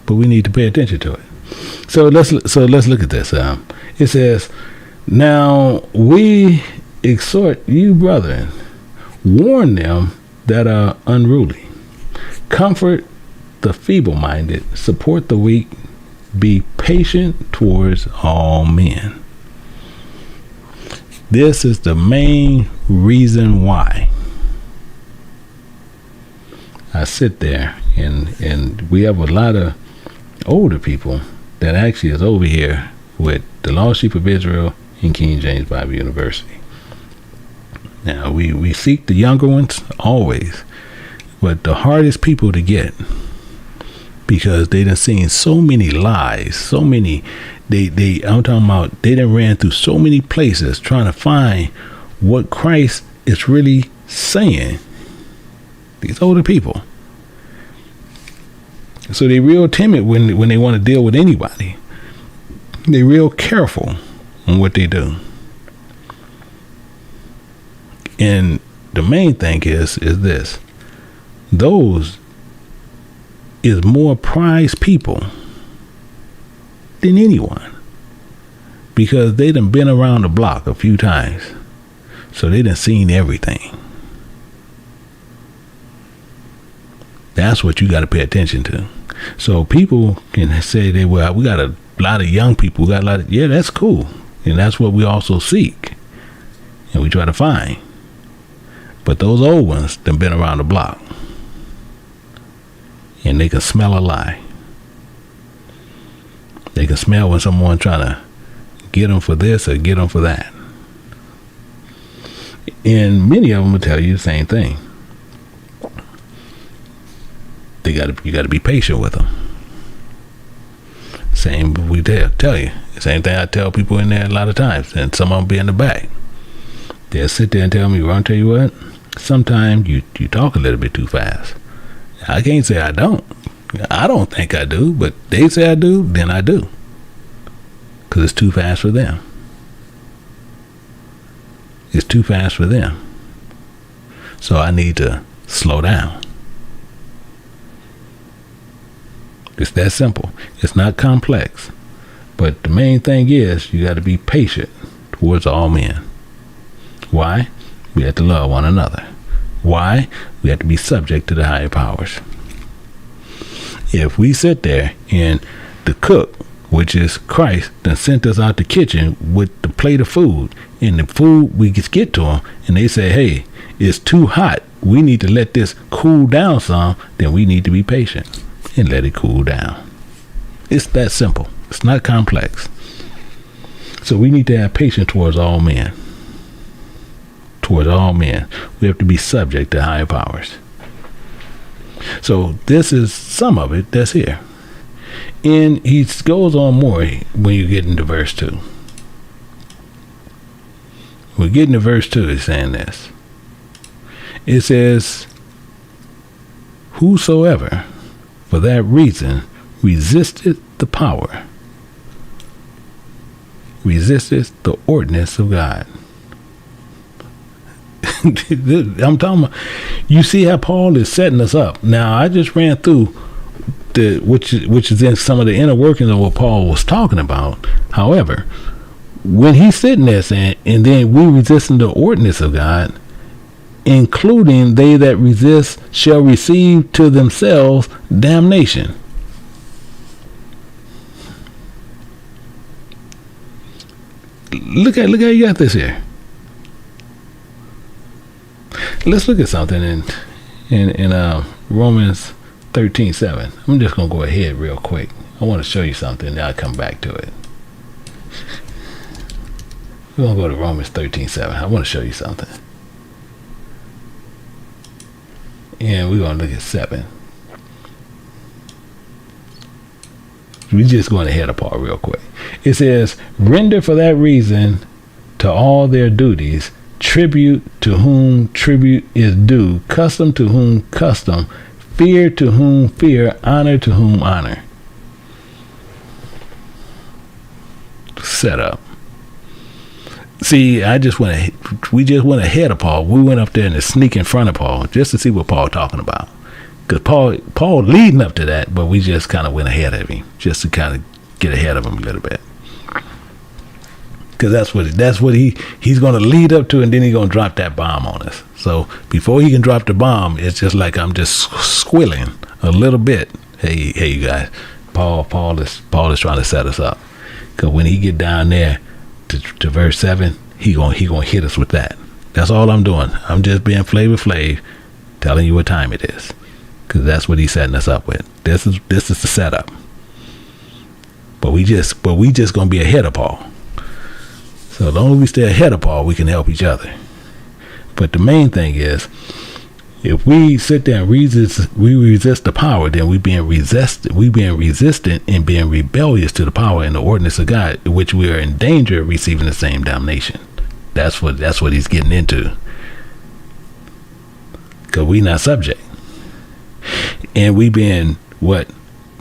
But we need to pay attention to it. So let's look at this. It says, now we exhort you, brethren, warn them that are unruly, comfort the feeble-minded, support the weak, be patient towards all men. This is the main reason why I sit there and we have a lot of older people that actually is over here with the Lost Sheep of Israel and King James Bible University. Now we seek the younger ones always, but the hardest people to get, because they done seen so many lies, so many I'm talking about they done ran through so many places trying to find what Christ is really saying. These older people. So they real timid when they want to deal with anybody. They real careful on what they do. And the main thing is this. Those is more prized people than anyone, because they done been around the block a few times, so they done seen everything. That's what you got to pay attention to. So people can say we got a lot of young people, we got a lot of, yeah, that's cool, and that's what we also seek and we try to find. But those old ones done been around the block, and they can smell a lie. They can smell when someone trying to get them for this or get them for that. And many of them will tell you the same thing. You got to be patient with them. Same we tell you. Same thing I tell people in there a lot of times, and some of them be in the back. They'll sit there and tell me, Ron, tell you what, sometimes you talk a little bit too fast. I can't say I don't. I don't think I do, but they say I do, then I do. Because it's too fast for them. It's too fast for them. So I need to slow down. It's that simple. It's not complex. But the main thing is you got to be patient towards all men. Why? We have to love one another. Why? We have to be subject to the higher powers. If we sit there and the cook, which is Christ, then sent us out the kitchen with the plate of food, and the food we get to them, and they say, hey, it's too hot, we need to let this cool down some, then we need to be patient and let it cool down. It's that simple. It's not complex. So we need to have patience towards all men. Towards all men. We have to be subject to higher powers. So this is some of it that's here. And he goes on more when you get into verse 2. We get into verse 2, it's saying this. It says, whosoever for that reason resisted the power, resisted the ordinance of God. I'm talking about, you see how Paul is setting us up. Now, I just ran through which is in some of the inner workings of what Paul was talking about. However, when he's sitting there saying, and then we resisting the ordinance of God, including they that resist shall receive to themselves damnation. Look how you got this here. Let's look at something in Romans 13:7. I'm just gonna go ahead real quick. I want to show you something, then I'll come back to it. We're gonna go to Romans 13:7. I want to show you something. And we're gonna look at 7. We're just going ahead of Paul real quick. It says, render for that reason to all their duties, tribute to whom tribute is due, custom to whom custom, fear to whom fear, honor to whom honor. Set up. See, we just went ahead of Paul. We went up there and sneak in front of Paul just to see what Paul talking about. Because Paul leading up to that, but we just kind of went ahead of him just to kind of get ahead of him a little bit. Because that's what he's going to lead up to, and then he's going to drop that bomb on us. So before he can drop the bomb, it's just like I'm just squilling a little bit. Hey, you guys, Paul is trying to set us up. Because when he get down there to verse 7, he gonna hit us with that. That's all I'm doing. I'm just being Flavor Flav, telling you what time it is. Because that's what he's setting us up with. This is the setup. But we just gonna be ahead of Paul. So as long as we stay ahead of Paul, we can help each other. But the main thing is, if we sit there and resist the power, then we being resistant and being rebellious to the power and the ordinance of God, which we are in danger of receiving the same damnation. That's what he's getting into. Because we not subject. And we being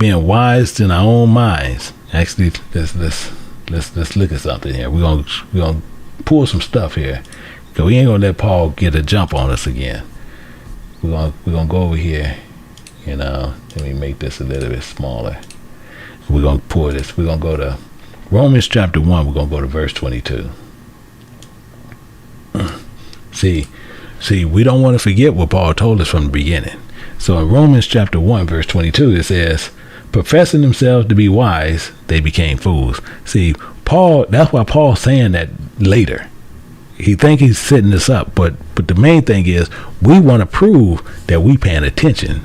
wise in our own minds. Actually, let's look at something here. We're gonna pull some stuff here. Because we ain't gonna let Paul get a jump on us again. We're gonna go over here, let me make this a little bit smaller. We're gonna pull this. We're gonna go to Romans chapter 1. We're gonna go to verse 22. See, we don't want to forget what Paul told us from the beginning. So in Romans chapter 1, verse 22, it says, professing themselves to be wise, they became fools. See, Paul, that's why Paul's saying that later. He think he's setting this up, but the main thing is we want to prove that we paying attention.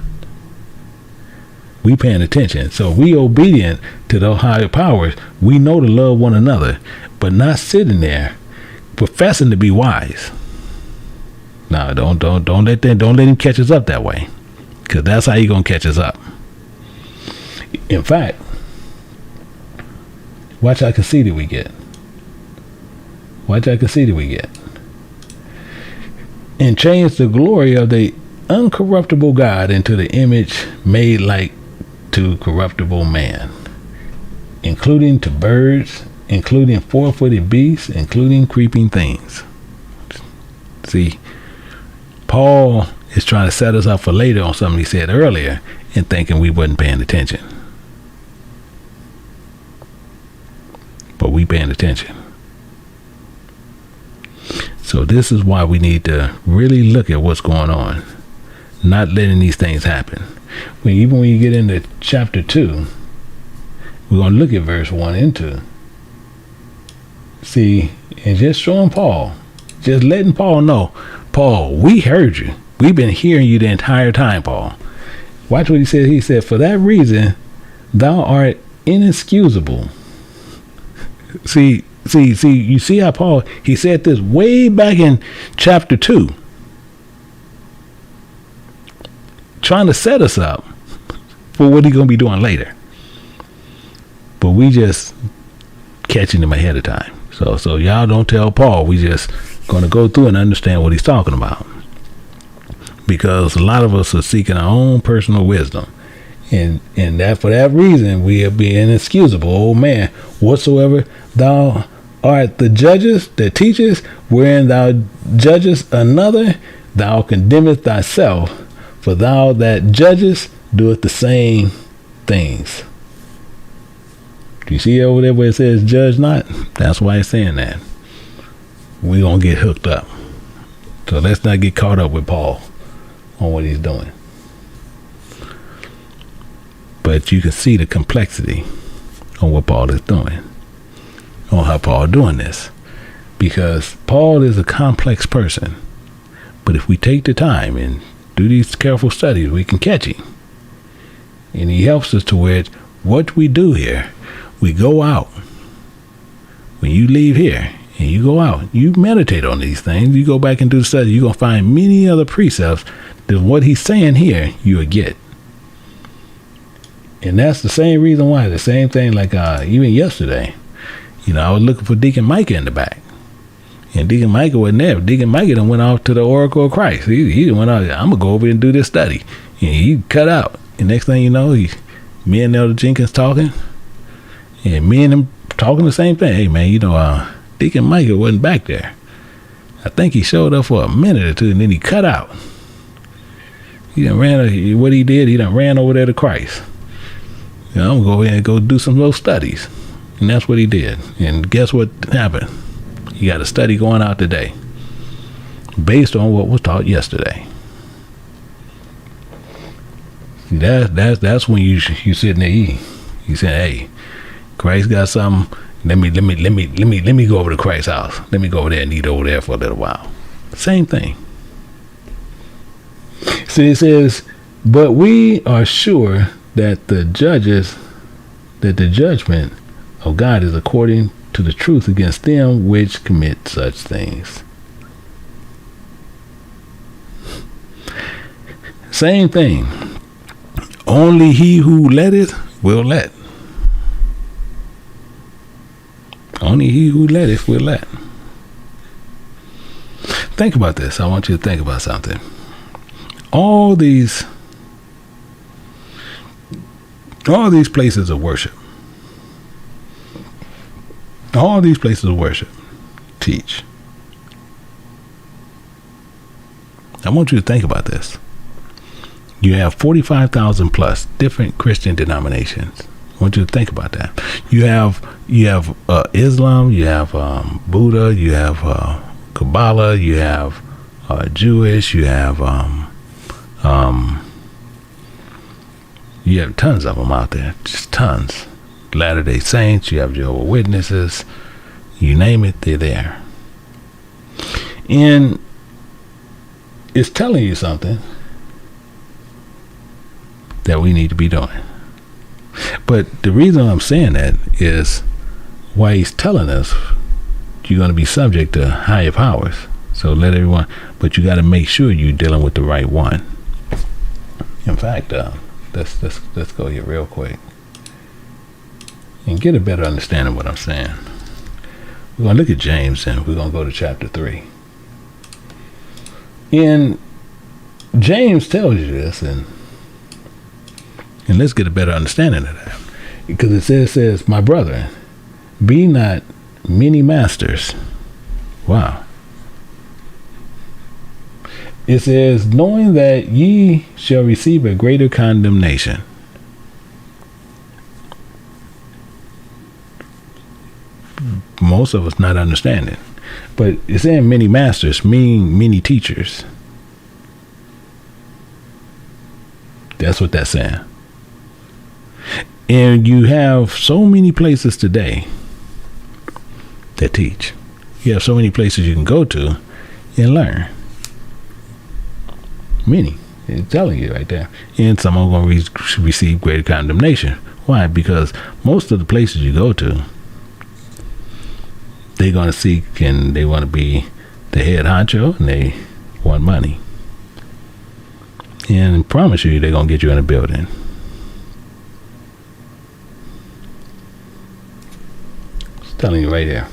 We paying attention. So we obedient to those higher powers. We know to love one another, but not sitting there professing to be wise. No, don't let him catch us up that way, because that's how he gonna catch us up. In fact, watch how conceited we get. Watch how conceited we get. And change the glory of the uncorruptible God into the image made like to corruptible man, including to birds, including four-footed beasts, including creeping things. See, Paul is trying to set us up for later on something he said earlier and thinking we wasn't paying attention. attention. So this is why we need to really look at what's going on, not letting these things happen. Even when you get into chapter 2, we're going to look at verse 1 and 2. See, and just showing Paul, just letting Paul know, Paul, we heard you. We've been hearing you the entire time, Paul. Watch what he said. He said, for that reason, thou art inexcusable. See, you see how Paul, he said this way back in chapter 2, trying to set us up for what he's going to be doing later. But we just catching him ahead of time. So y'all don't tell Paul. We just going to go through and understand what he's talking about. Because a lot of us are seeking our own personal wisdom. And that for that reason, we are being inexcusable. Oh man, whatsoever thou art the judges, the teachers, wherein thou judgest another, thou condemnest thyself, for thou that judgest doeth the same things. Do you see over there where it says judge not? That's why it's saying that. We're going to get hooked up. So let's not get caught up with Paul on what he's doing. But you can see the complexity on what Paul is doing, on how Paul doing this. Because Paul is a complex person. But if we take the time and do these careful studies, we can catch him. And he helps us to where what we do here, we go out. When you leave here and you go out, you meditate on these things, you go back and do the study, you're going to find many other precepts that what he's saying here, you will get. And that's the same reason why, the same thing like even yesterday, I was looking for Deacon Micah in the back. And Deacon Micah wasn't there. Deacon Micah done went off to the Oracle of Christ. He went out, I'm going to go over and do this study. And he cut out. And next thing you know, me and Elder Jenkins talking. And me and him talking the same thing. Hey, man, Deacon Micah wasn't back there. I think he showed up for a minute or two, and then he cut out. He done ran, what he did, he done ran over there to Christ. I'm going to go ahead and go do some little studies. And that's what he did. And guess what happened? He got a study going out today based on what was taught yesterday. See, that's when you sitting there eating. You saying, hey, Christ got something. Let me go over to Christ's house. Let me go over there and eat over there for a little while. Same thing. See, it says, but we are sure that the judgment of God is according to the truth against them which commit such things. Same thing. Only he who letteth will let. Only he who letteth will let. Think about this. I want you to think about something. All these places of worship. All these places of worship teach. I want you to think about this. You have 45,000 plus different Christian denominations. I want you to think about that. You have Islam, you have Buddha, you have Kabbalah, you have Jewish, you have tons of them out there, just tons. Latter-day Saints, you have Jehovah's Witnesses, you name it, they're there. And it's telling you something that we need to be doing. But the reason I'm saying that is why he's telling us you're going to be subject to higher powers. So let everyone, but you got to make sure you're dealing with the right one. In fact, let's go here real quick and get a better understanding of what I'm saying. We're going to look at James and we're going to go to chapter 3. And James tells you this, and let's get a better understanding of that. Because it says, my brother, be not many masters. Wow. It says, knowing that ye shall receive a greater condemnation. most of us not understanding. But it's saying many masters, meaning many teachers. That's what that's saying. And you have so many places today that teach. You have so many places you can go to and learn. Many. It's telling you right there. And some are going to receive greater condemnation. Why? Because most of the places you go to, they're going to seek and they want to be the head honcho and they want money. And I promise you, they're going to get you in a building. It's telling you right there.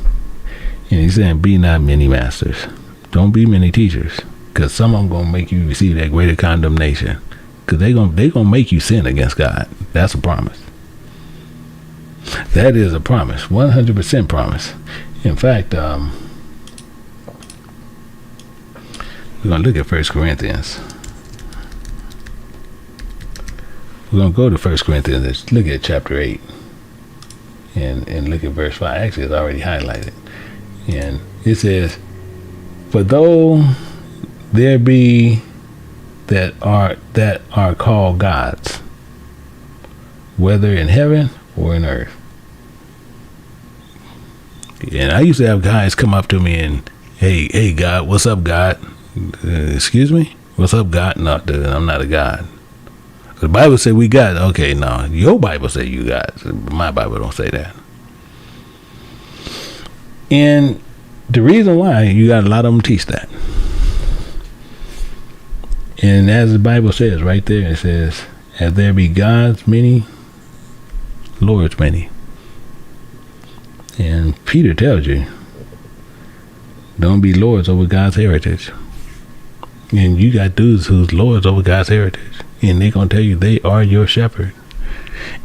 And he's saying, be not many masters. Don't be many teachers. Because some of them going to make you receive that greater condemnation. Because they're gonna make you sin against God. That's a promise. That is a promise. 100% promise. In fact, we're going to look at 1 Corinthians. We're going to go to 1 Corinthians. Let's look at chapter 8. And look at verse 5. Actually, it's already highlighted. And it says, for though there be that are called gods, whether in heaven or in earth. And I used to have guys come up to me and, hey God, what's up, God? Excuse me? What's up, God? No, dude, I'm not a God. The Bible said we God. Okay, no, your Bible say you God. My Bible don't say that. And the reason why, you got a lot of them teach that. And as the Bible says right there, it says, as there be gods many, lords many. And Peter tells you, don't be lords over God's heritage. And you got dudes who's lords over God's heritage. And they're going to tell you they are your shepherd.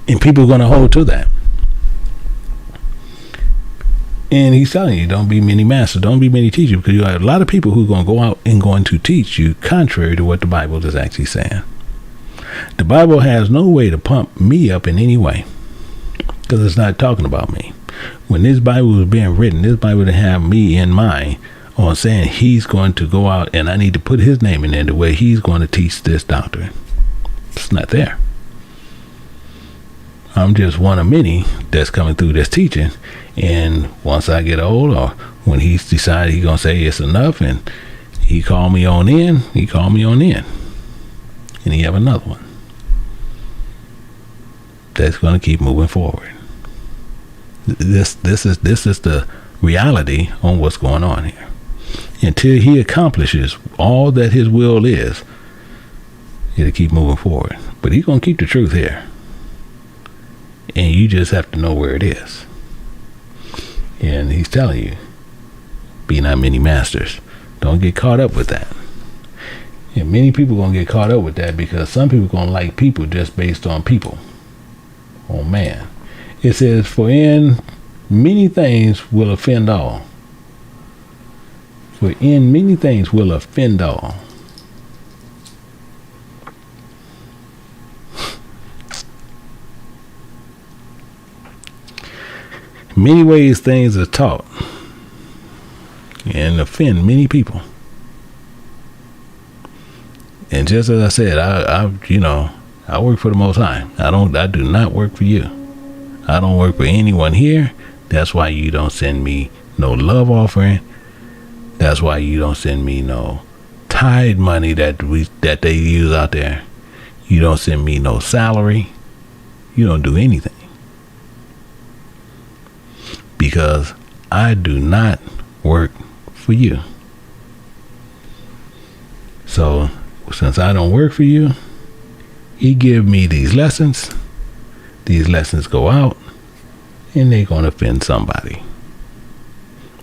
And people are going to hold to that. And he's telling you, don't be many masters, don't be many teachers, because you have a lot of people who are going to go out and going to teach you contrary to what the Bible is actually saying. The Bible has no way to pump me up in any way, because it's not talking about me. When this Bible was being written, this Bible didn't have me in mind on saying he's going to go out and I need to put his name in there the way he's going to teach this doctrine. It's not there. I'm just one of many that's coming through this teaching. And once I get old, or when he's decided he's going to say it's enough and he called me on in, And he have another one that's going to keep moving forward. This is the reality on what's going on here. Until he accomplishes all that his will is, it'll keep moving forward. But he's going to keep the truth here. And you just have to know where it is. And he's telling you, be not many masters. Don't get caught up with that. And many people are going to get caught up with that because some people are going to like people just based on people. Oh, man. It says, for in many things will offend all. For in many things will offend all. Many ways things are taught and offend many people. And just as I said, I work for the Most High. I do not work for you. I don't work for anyone here. That's why you don't send me no love offering. That's why you don't send me no tithe money that they use out there. You don't send me no salary. You don't do anything. Because I do not work for you. So since I don't work for you, he give me these lessons. These lessons go out and they're going to offend somebody.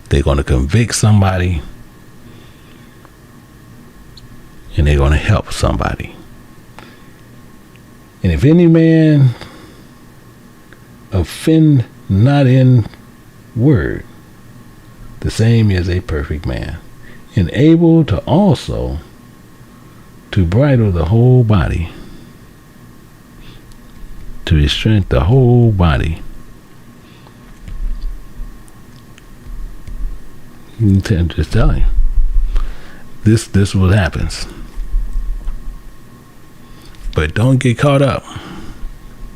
They're going to convict somebody. And they're going to help somebody. And if any man offend not in word, the same is a perfect man, and able to also to bridle the whole body, to restrain the whole body Just telling you. This is what happens. But don't get caught up.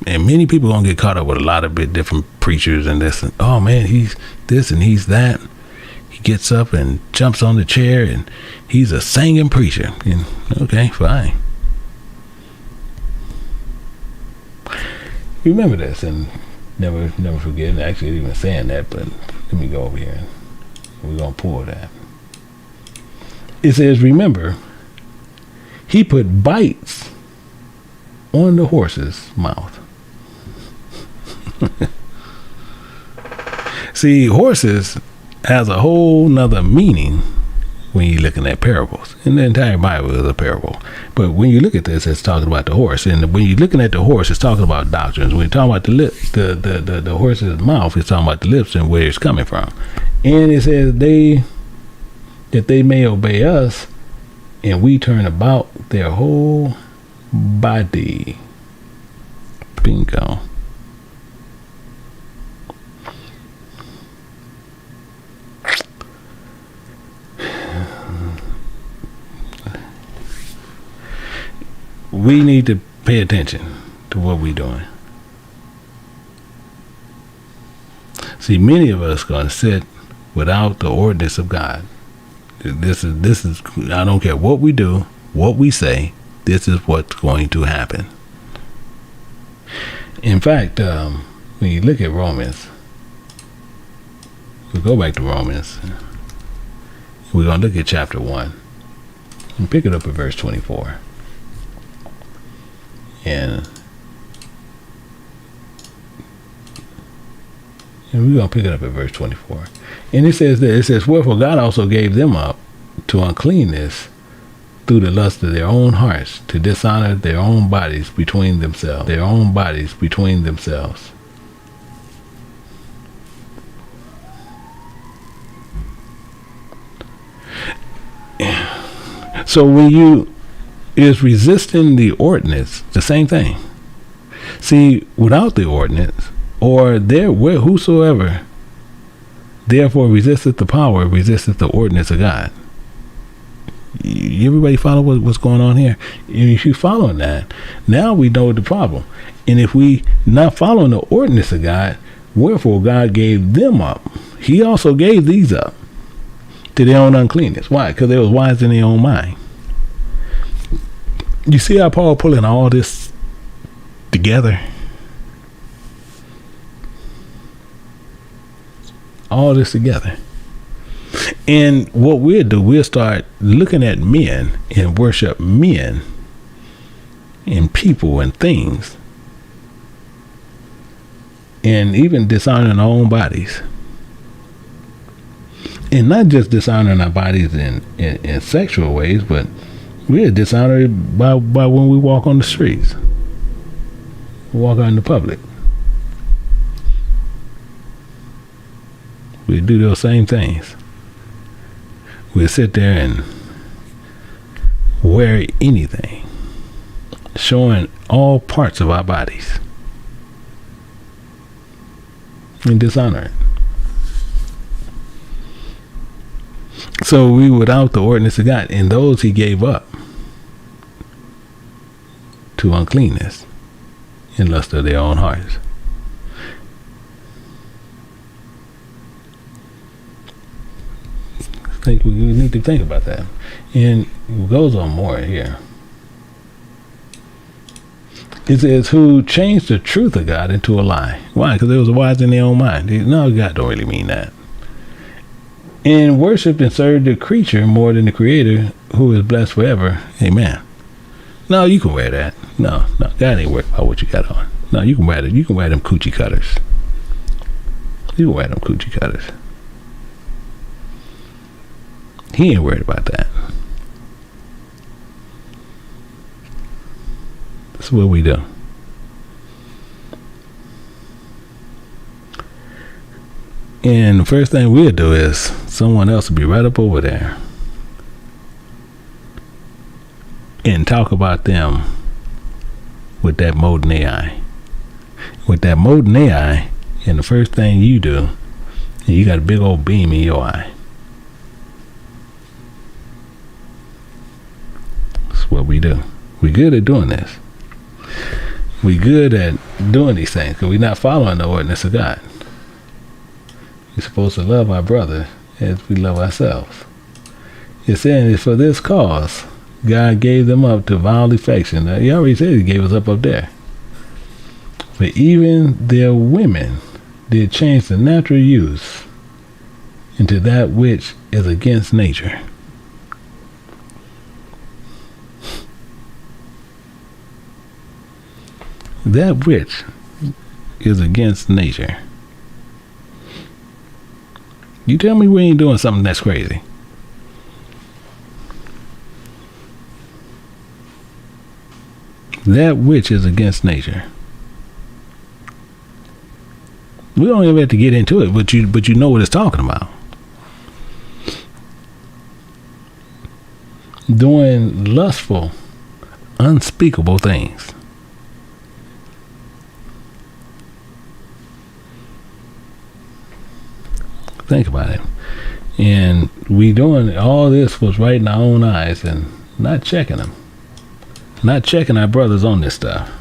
And many people gonna get caught up with a lot of different preachers and this. And, oh man, he's this and he's that. He gets up and jumps on the chair and he's a singing preacher. And, okay, fine. Remember this and never forget. And actually, even saying that, but let me go over here. We're gonna pull that. It says, remember, he put bites on the horse's mouth. See, horses has a whole nother meaning when you're looking at parables. And the entire Bible is a parable. But when you look at this, it's talking about the horse. And when you're looking at the horse, it's talking about doctrines. When you're talking about the lip, the horse's mouth, it's talking about the lips and where it's coming from. And it says that they may obey us, and we turn about their whole body. Bingo. We need to pay attention to what we're doing. See, many of us going to sit without the ordinance of God. This is. I don't care what we do, what we say. This is what's going to happen. In fact, when you look at Romans, we go back to Romans. We're going to look at chapter 1 and pick it up at verse 24. And we're going to pick it up at verse 24. And it says that, it says, wherefore God also gave them up to uncleanness through the lust of their own hearts, to dishonor their own bodies between themselves. Their own bodies between themselves. So when you is resisting the ordinance, the same thing. See, without the ordinance, or there where whosoever therefore resisteth the power, resisteth the ordinance of God. Everybody follow what's going on here? If you following that, now we know the problem. And if we not following the ordinance of God, wherefore God gave them up. He also gave these up to their own uncleanness. Why? Because they was wise in their own mind. You see how Paul pulling all this together? All this together. And what we'll do, we'll start looking at men and worship men and people and things, and even dishonoring our own bodies. And not just dishonoring our bodies in sexual ways, but we're dishonored by when we walk on the streets, walk out in the public. We do those same things. We'll sit there and wear anything, showing all parts of our bodies, and dishonor it. So we without the ordinance of God, and those he gave up to uncleanness in lust of their own hearts. We need to think about that. And it goes on more here. It says, who changed the truth of God into a lie. Why? Because they was wise in their own mind. No, God don't really mean that. And worshipped and served the creature more than the creator, who is blessed forever. Amen. No, you can wear that. No, God ain't worried about what you got on. No, you can wear it. You can wear them coochie cutters. You can wear them coochie cutters. He ain't worried about that. That's what we do. And the first thing we'll do is someone else will be right up over there and talk about them with that mold in their eye. With that mold in their eye, and the first thing you do, and you got a big old beam in your eye. we do. We're good at doing this. We're good at doing these things because we're not following the ordinance of God. We're supposed to love our brother as we love ourselves. It's saying that for this cause, God gave them up to vile affection. Now, he already said he gave us up there. But even their women did change the natural use into that which is against nature. That which is against nature. You tell me we ain't doing something that's crazy. That which is against nature. We don't even have to get into it, but you know what it's talking about. Doing lustful, unspeakable things. Think about it. And we doing all this was right in our own eyes and not checking them. Not checking our brothers on this stuff.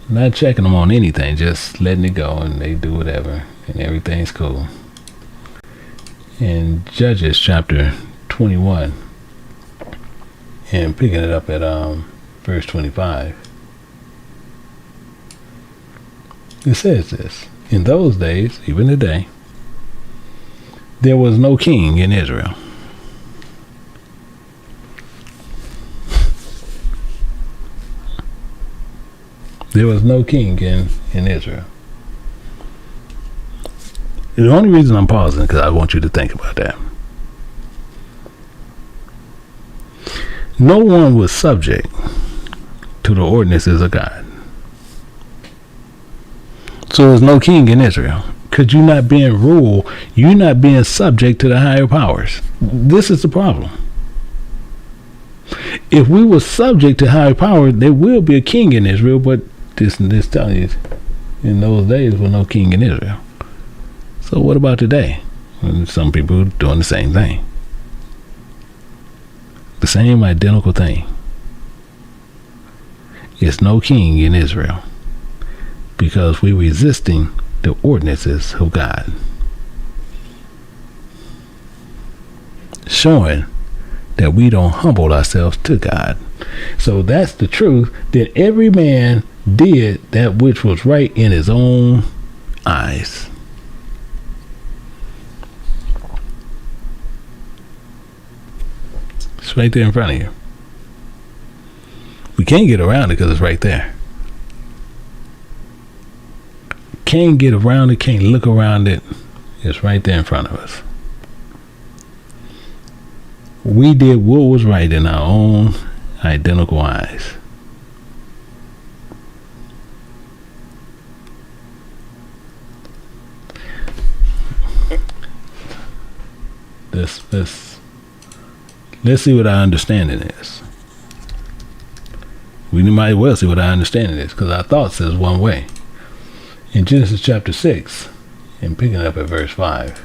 Not checking them on anything, just letting it go and they do whatever and everything's cool. In Judges chapter 21 and picking it up at verse 25, it says this: in those days, even today, there was no king in Israel. There was no king in Israel. The only reason I'm pausing is because I want you to think about that. No one was subject to the ordinances of God. So there's no king in Israel. Because you're not being ruled, you're not being subject to the higher powers. This is the problem. If we were subject to higher power, there will be a king in Israel, but this telling you, in those days was no king in Israel. So what about today? Some people are doing the same thing. The same identical thing. It's no king in Israel because we're resisting the ordinances of God. Showing that we don't humble ourselves to God. So that's the truth, that every man did that which was right in his own eyes. It's right there in front of you. We can't get around it because it's right there. Can't get around it, can't look around it. It's right there in front of us. We did what was right in our own identical eyes. Let's see what our understanding is. We might well see what our understanding is, because our thought says one way. In Genesis chapter 6, and picking up at verse 5.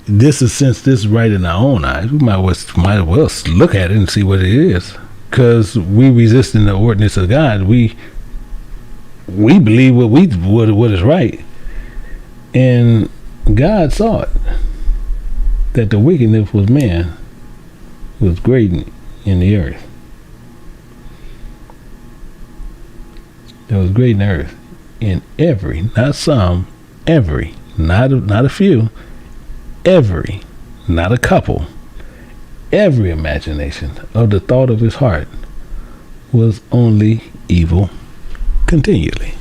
This is, since this is right in our own eyes, we might well look at it and see what it is. Because we resisting the ordinance of God, we believe what is right. And God saw it, that the wickedness was man was great in the earth. That was great in the earth. In every, not some, every, not a few, every, not a couple, every imagination of the thought of his heart was only evil continually.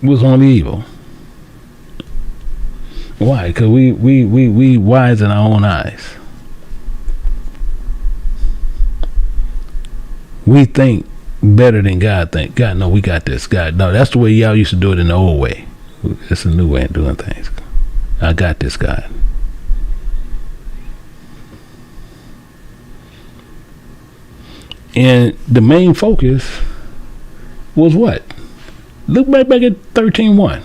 Was only evil. Why? Because we wise in our own eyes. We think better than God think. God, no, we got this. God, no, that's the way y'all used to do it in the old way. It's a new way of doing things. I got this, God. And the main focus was what? Look back at 13:1.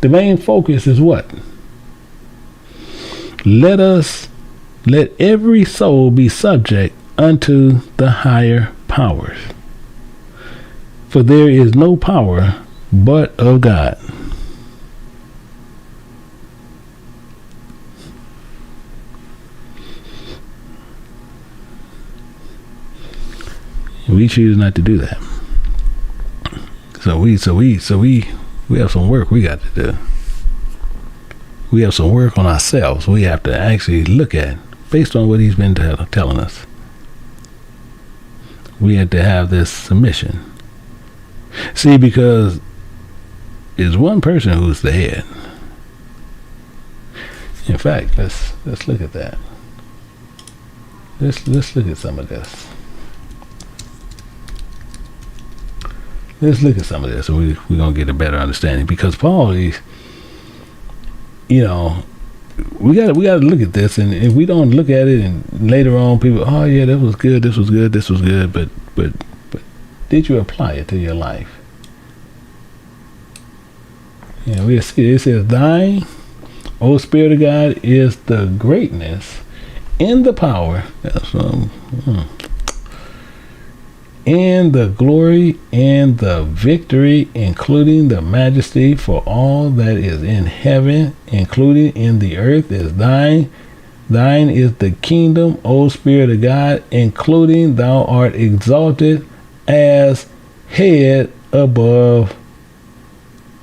The main focus is what? Let every soul be subject unto the higher powers. For there is no power but of God. We choose not to do that. So we have some work we got to do. We have some work on ourselves. We have to actually look at, based on what he's been telling us. We had to have this submission. See, because it's one person who's the head. In fact, let's look at that. Let's look at some of this. Let's look at some of this, and we're gonna get a better understanding. Because Paul is, we gotta look at this, and if we don't look at it, and later on people, oh yeah, that was good, this was good, but did you apply it to your life? Yeah, we see it says, "Thine, O Spirit of God, is the greatness and the power." And the glory and the victory, including the majesty, for all that is in heaven, including in the earth, is thine. Thine is the kingdom, O Spirit of God, including thou art exalted as head above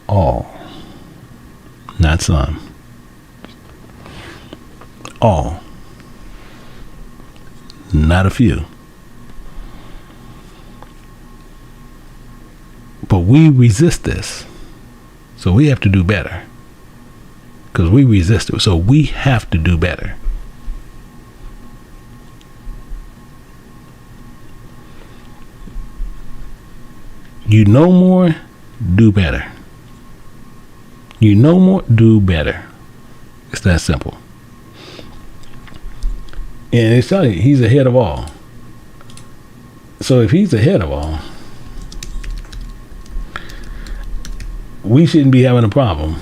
all. Not some. All. Not a few. But we resist this. So we have to do better. Because we resist it. So we have to do better. You know more, do better. You know more, do better. It's that simple. And it's telling you, he's ahead of all. So if he's ahead of all, we shouldn't be having a problem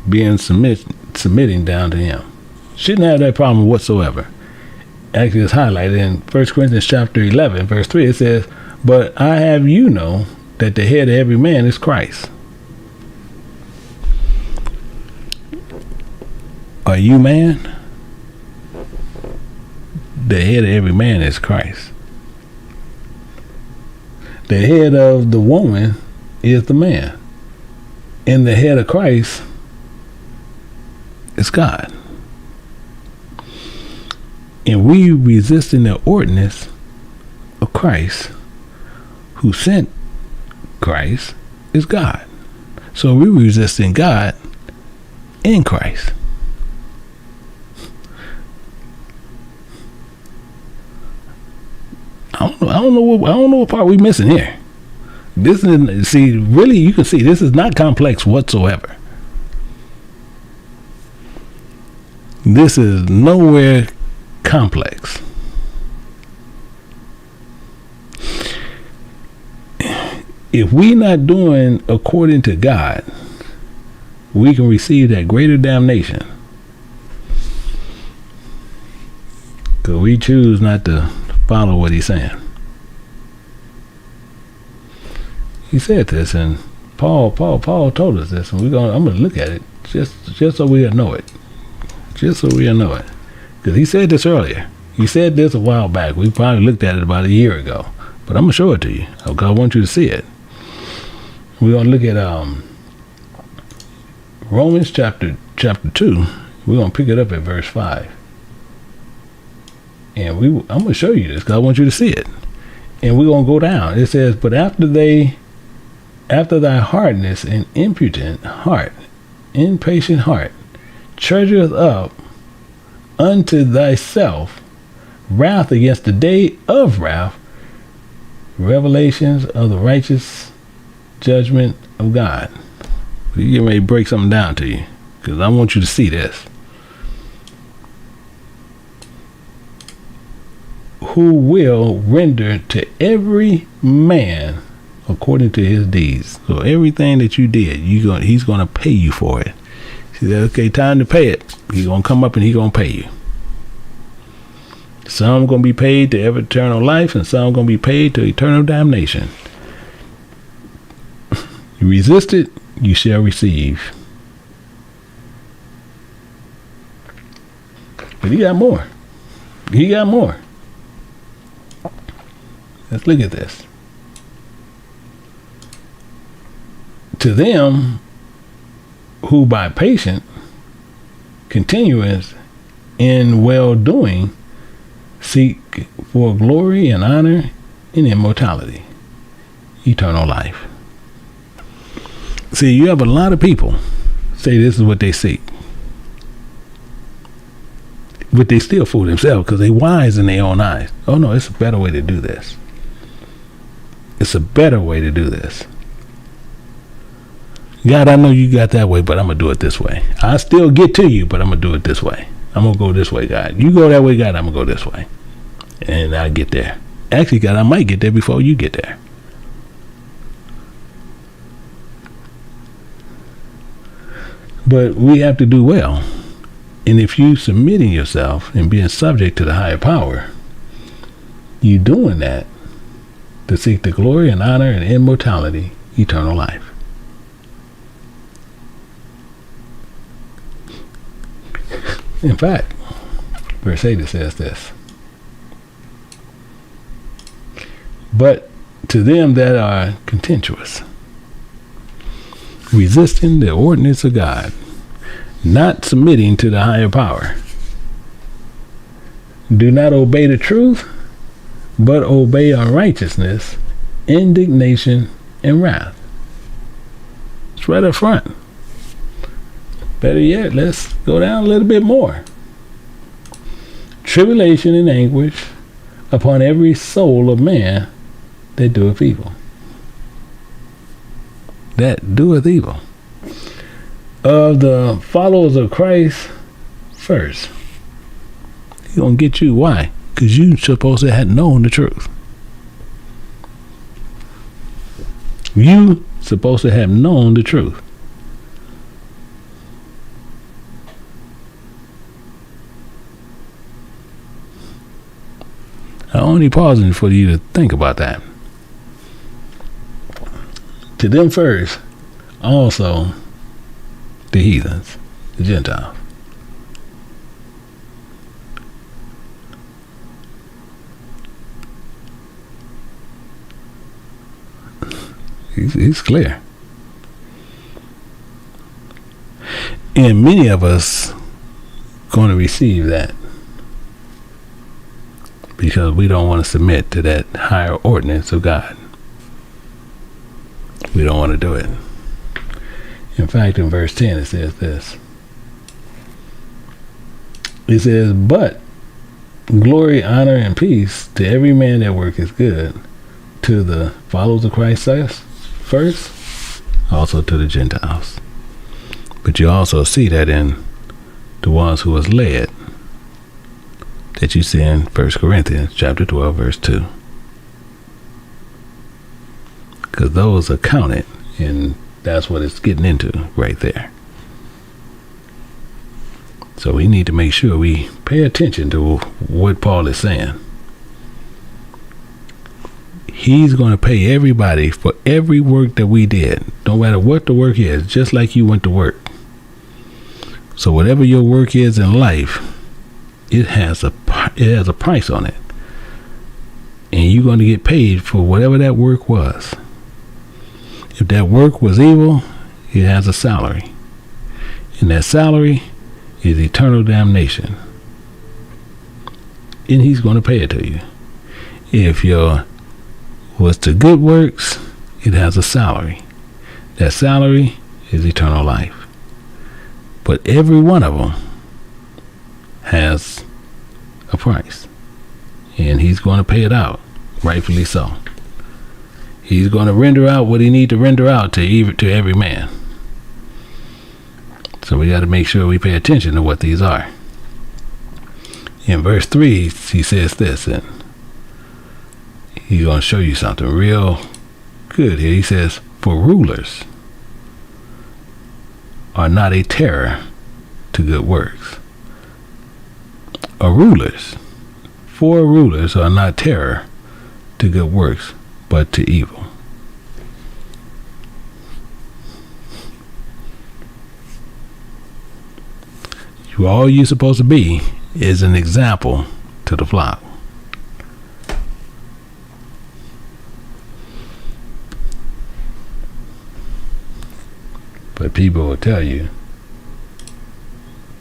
being submitting down to him. Shouldn't have that problem whatsoever. Actually, it's highlighted in 1 Corinthians chapter 11, verse 3. It says, "But I have you know that the head of every man is Christ." Are you man? The head of every man is Christ. The head of the woman is the man. And the head of Christ is God. And we resisting the ordinance of Christ, who sent Christ, is God. So we're resisting God in Christ. I don't know what part we're missing here. This is, really, you can see this is not complex whatsoever. This is nowhere complex. If we're not doing according to God, we can receive that greater damnation. Because we choose not to follow what he's saying. He said this, and Paul told us this, and I'm gonna look at it just so we'll know it. Just so we'll know it. Because he said this earlier. He said this a while back. We probably looked at it about a year ago. But I'm gonna show it to you. I want you to see it. We're gonna look at Romans chapter 2. We're gonna pick it up at verse 5. And I'm gonna show you this because I want you to see it. And we're gonna go down. It says, "But after thy hardness and impatient heart, treasureth up unto thyself wrath against the day of wrath, revelations of the righteous judgment of God." You get ready to break something down to you, because I want you to see this. "Who will render to every man according to his deeds. So everything that you did, he's going to pay you for it. He said, okay, time to pay it. He's going to come up and he's going to pay you. Some going to be paid to eternal life, and some going to be paid to eternal damnation. You resist it, you shall receive. But he got more. He got more. Let's look at this. To them who by patient continuance in well-doing seek for glory and honor and immortality, eternal life. See, you have a lot of people say this is what they seek. But they still fool themselves because they wise in their own eyes. Oh no, it's a better way to do this. It's a better way to do this. God, I know you got that way, but I'm going to do it this way. I still get to you, but I'm going to do it this way. I'm going to go this way, God. You go that way, God, I'm going to go this way. And I get there. Actually, God, I might get there before you get there. But we have to do well. And if you submitting yourself and being subject to the higher power, you doing that to seek the glory and honor and immortality, eternal life. In fact, verse 8 says this. But to them that are contentious, resisting the ordinance of God, not submitting to the higher power, do not obey the truth, but obey unrighteousness, indignation, and wrath. It's right up front. Better yet, let's go down a little bit more. Tribulation and anguish upon every soul of man that doeth evil. That doeth evil. Of the followers of Christ first. He's going to get you. Why? Because you supposed to have known the truth. You supposed to have known the truth. I'm only pausing for you to think about that. To them first, also the heathens, the Gentiles. He's clear. And many of us going to receive that because we don't want to submit to that higher ordinance of God. We don't want to do it. In fact, in verse 10 it says this. It says, but glory, honor, and peace to every man that worketh good, to the followers of Christ first, also to the Gentiles. But you also see that in the ones who was led, that you see in 1 Corinthians chapter 12, verse 2. Because those are counted, and that's what it's getting into right there. So we need to make sure we pay attention to what Paul is saying. He's going to pay everybody for every work that we did, no matter what the work is, just like you went to work. So whatever your work is in life, it has a price on it. And you're going to get paid for whatever that work was. If that work was evil, it has a salary. And that salary is eternal damnation. And he's going to pay it to you. If your was to good works, it has a salary. That salary is eternal life. But every one of them has a price. And he's going to pay it out, rightfully so. He's going to render out what he needs to render out to every man. So we got to make sure we pay attention to what these are. In verse 3, he says this, and he's going to show you something real good here. He says, for rulers are not a terror to good works. For rulers are not terror to good works, but to evil. All you're supposed to be is an example to the flock. But people will tell you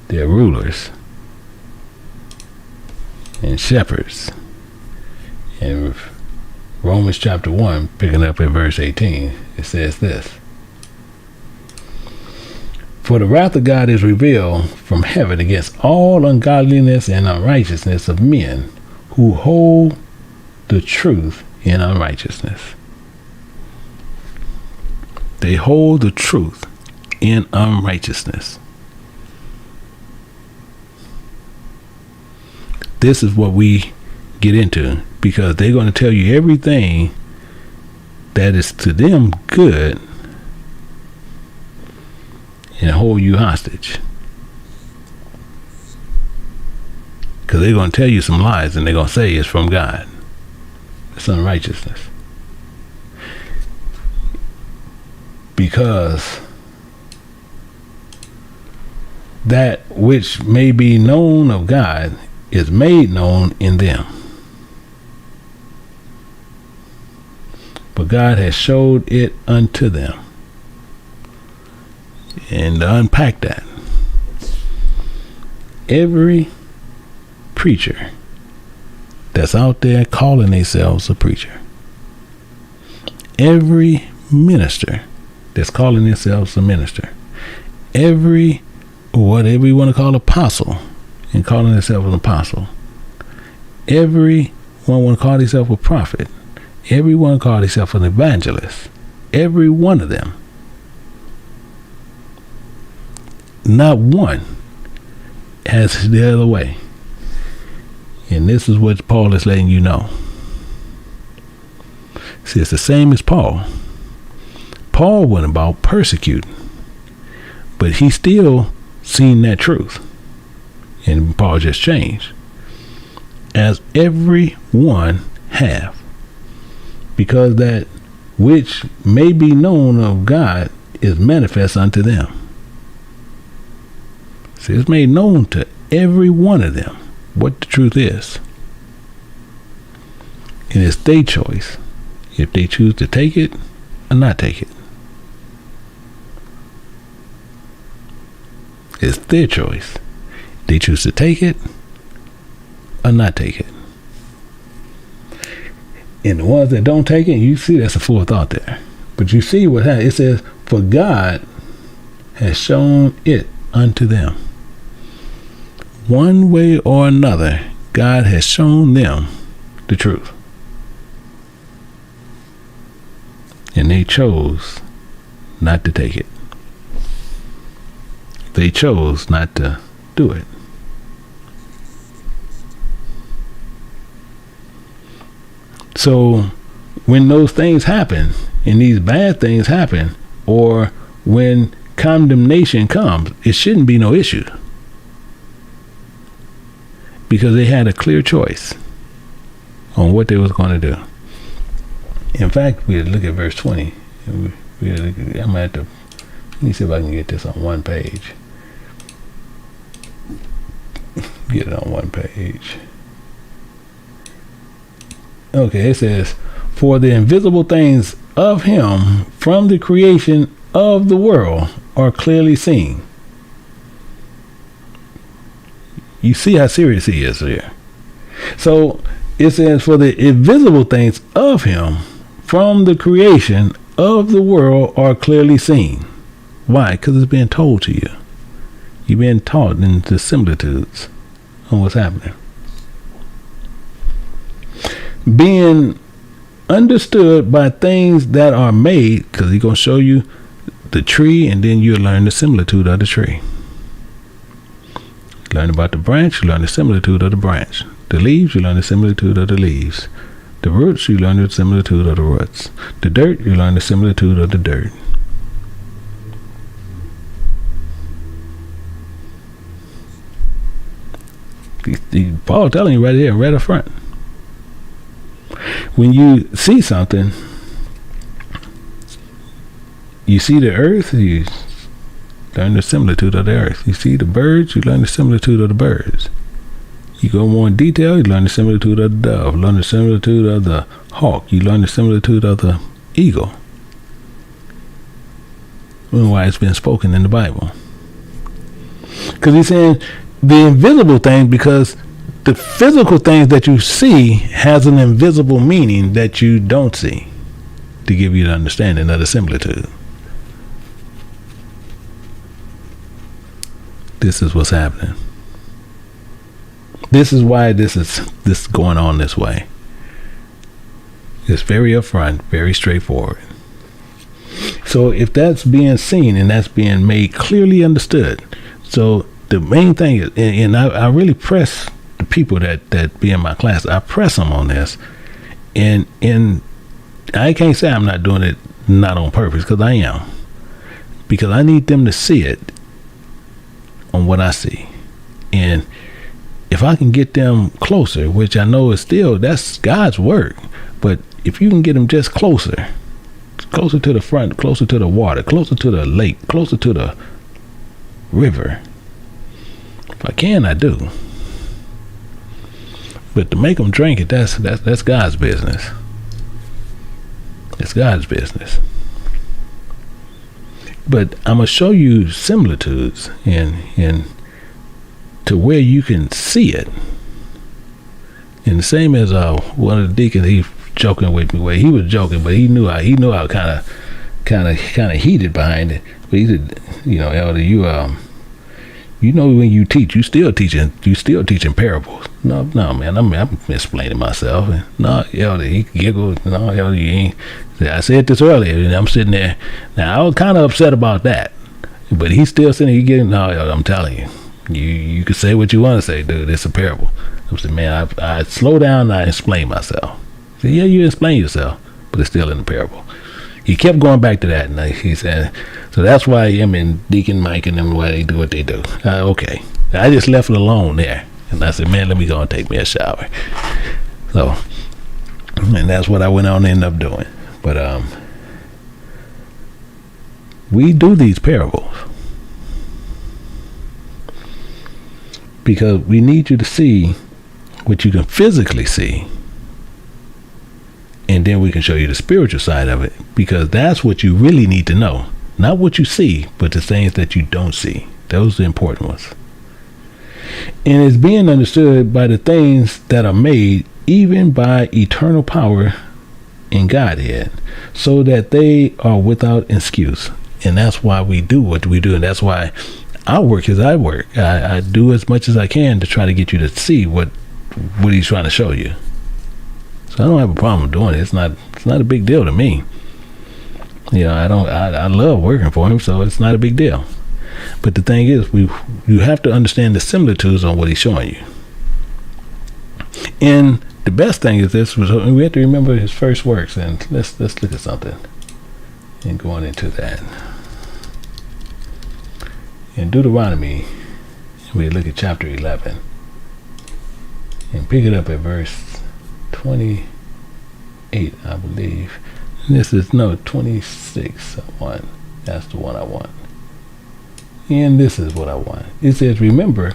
they're rulers and shepherds. In Romans chapter 1, picking up at verse 18, it says this. For the wrath of God is revealed from heaven against all ungodliness and unrighteousness of men who hold the truth in unrighteousness. They hold the truth in unrighteousness. This is what we get into, because they're going to tell you everything that is to them good and hold you hostage. Because they're going to tell you some lies and they're going to say it's from God. It's unrighteousness. Because that which may be known of God is made known in them. But God has showed it unto them. And to unpack that, every preacher that's out there calling themselves a preacher, every minister that's calling themselves a minister, every whatever you want to call apostle and calling themselves an apostle, every one want to call themselves a prophet, everyone call themselves an evangelist, every one of them, not one has the other way. And this is what Paul is letting you know. See, it's the same as Paul. Paul went about persecuting, but he still seen that truth. And Paul just changed. As everyone have. Because that which may be known of God is manifest unto them. See, it's made known to every one of them what the truth is. And it's their choice if they choose to take it or not take it. It's their choice. They choose to take it or not take it. And the ones that don't take it, you see that's a full thought there. But you see what happens. It says, for God has shown it unto them. One way or another, God has shown them the truth. And they chose not to take it. They chose not to do it. So when those things happen, and these bad things happen, or when condemnation comes, it shouldn't be no issue. Because they had a clear choice on what they was going to do. In fact, we look at verse 20. I'm gonna have to, let me see if I can get this on one page. Get it on one page. Okay, it says, for the invisible things of him from the creation of the world are clearly seen. You see how serious he is here. So it says, for the invisible things of him from the creation of the world are clearly seen. Why? Because it's being told to you. You've been taught in the similitudes on what's happening. Being understood by things that are made, because he's going to show you the tree, and then you'll learn the similitude of the tree. Learn about the branch, you learn the similitude of the branch. The leaves, you learn the similitude of the leaves. The roots, you learn the similitude of the roots. The dirt, you learn the similitude of the dirt. Paul telling you right here, right up front. When you see something, you see the earth, you learn the similitude of the earth. You see the birds, you learn the similitude of the birds. You go more in detail, you learn the similitude of the dove, learn the similitude of the hawk, you learn the similitude of the eagle. And why it's been spoken in the Bible. Because he's saying the invisible thing, because the physical things that you see has an invisible meaning that you don't see, to give you the understanding of the similitude. This is what's happening. This is why this is going on this way. It's very upfront, very straightforward. So if that's being seen and that's being made clearly understood, so the main thing is, and I really press the people that be in my class, I press them on this, and I can't say I'm not doing it not on purpose, because I am, because I need them to see it on what I see. And if I can get them closer, which I know is still, that's God's work, but if you can get them just closer to the front, closer to the water, closer to the lake, closer to the river, if I can, I do. But to make them drink it, that's God's business. It's God's business. But I'm gonna show you similitudes in to where you can see it. And the same as one of the deacons, he joking with me. Well, he was joking, but he knew I kind of heated behind it. But he said, Elder, you know, when you teach, you still teaching parables. No, man, I'm explaining myself. And no, Elder, he giggled. No, Elder, you ain't. I said this earlier, and I'm sitting there. Now, I was kind of upset about that, but he's still sitting here getting, no, Elder, I'm telling you. You can say what you want to say, dude. It's a parable. I said, man, I slow down and I explain myself. I said, yeah, you explain yourself, but it's still in the parable. He kept going back to that, and he said, so that's why him and Deacon Mike and them, why they do what they do. Okay. I just left it alone there. And I said, man, let me go and take me a shower. So, and that's what I went on and ended up doing. But we do these parables because we need you to see what you can physically see, and then we can show you the spiritual side of it, because that's what you really need to know. Not what you see, but the things that you don't see. Those are the important ones. And it's being understood by the things that are made, even by eternal power in Godhead, so that they are without excuse. And that's why we do what we do, and that's why I work as I work. I do as much as I can to try to get you to see what he's trying to show you. So I don't have a problem doing it. It's not a big deal to me. I love working for him, so it's not a big deal. But the thing is, you have to understand the similitudes on what he's showing you. And the best thing is this: we have to remember his first works. And let's look at something and going into that. In Deuteronomy, we look at chapter 11 and pick it up at verse 28, I believe. And this is 26. That's the one I want. And this is what I want. It says, remember,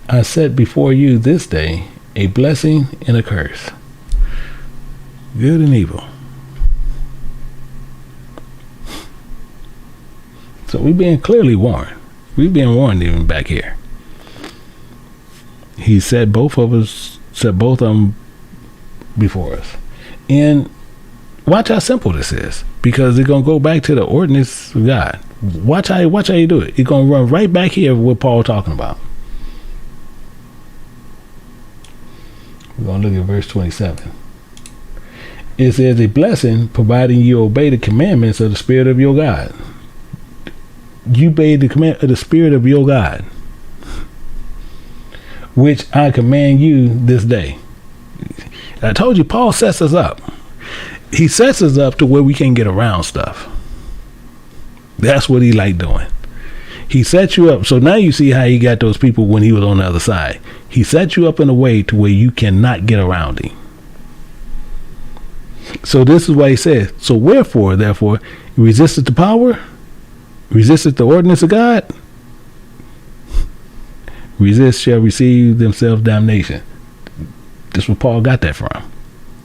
I set before you this day a blessing and a curse, good and evil. So we're being clearly warned. We've been warned even back here. He set both of them before us. And watch how simple this is, because it's going to go back to the ordinance of God. Watch how you do it. It's going to run right back here with what Paul talking about. We're going to look at verse 27. It says, a blessing providing you obey the commandments of the Spirit of your God. You obey the command of the Spirit of your God, which I command you this day. I told you, Paul sets us up. He sets us up to where we can't get around stuff. That's what he liked doing. He set you up. So now you see how he got those people when he was on the other side. He set you up in a way to where you cannot get around him. So this is why he says, so wherefore, therefore, resisteth the power, resisteth the ordinance of God, resist shall receive themselves damnation. That's where Paul got that from.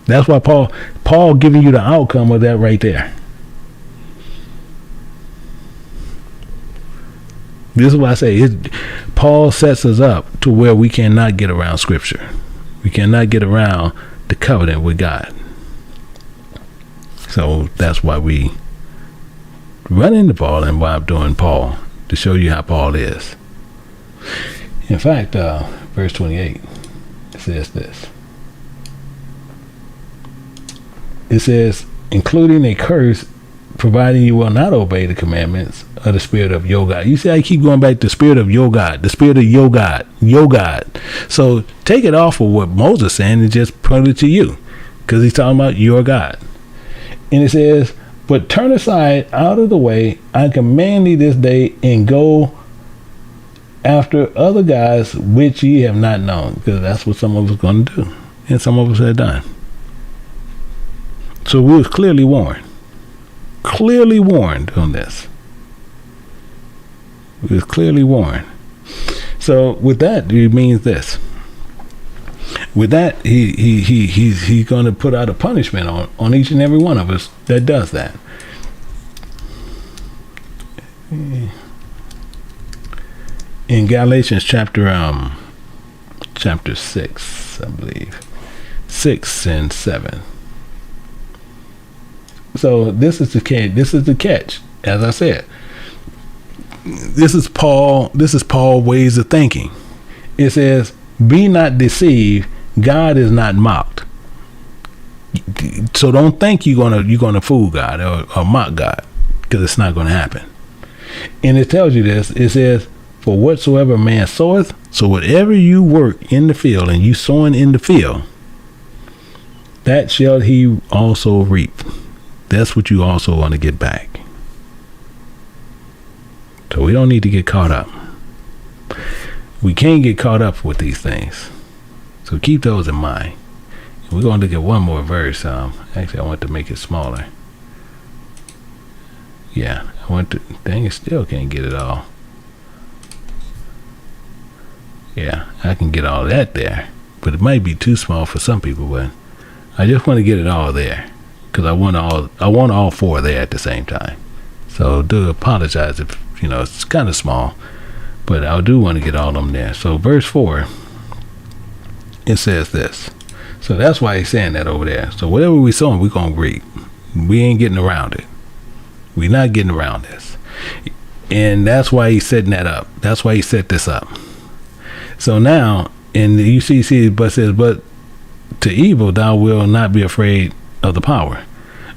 That's why Paul giving you the outcome of that right there. This is why I say Paul sets us up to where we cannot get around Scripture. We cannot get around the covenant with God. So that's why we run into Paul and why I'm doing Paul, to show you how Paul is. In fact, verse 28, it says this. It says, including a curse, providing you will not obey the commandments of the spirit of your God. You see, I keep going back to the spirit of your God, the spirit of your God, your God. So take it off of what Moses saying and just put it to you, because he's talking about your God. And it says, but turn aside out of the way, I command thee this day, and go after other gods which ye have not known, because that's what some of us are going to do, and some of us have done. So we was clearly warned on this. We was clearly warned. So with that, it means this. With that, he's going to put out a punishment on each and every one of us that does that. In Galatians chapter 6, I believe, 6 and 7. So this is the catch. This is the catch. As I said, this is Paul ways of thinking. It says, "Be not deceived. God is not mocked." So don't think you're gonna fool God or mock God, because it's not going to happen. And it tells you this. It says, "For whatsoever man soweth, so whatever you work in the field and you sowing in the field, that shall he also reap." That's what you also want to get back. So we don't need to get caught up. We can't get caught up with these things. So keep those in mind. We're going to look at one more verse. Actually, I want to make it smaller. Yeah, I want to. Dang, I still can't get it all. Yeah, I can get all that there, but it might be too small for some people. But I just want to get it all there, because I want all four there at the same time. So do apologize if it's kind of small, but I do want to get all of them there. So verse 4, it says this. So that's why he's saying that over there. So whatever we sowing, we're gonna reap. We ain't getting around it. We're not getting around this, and that's why he's setting that up. That's why he set this up. So now, and you see, but says, "But to evil thou wilt not be afraid of the power.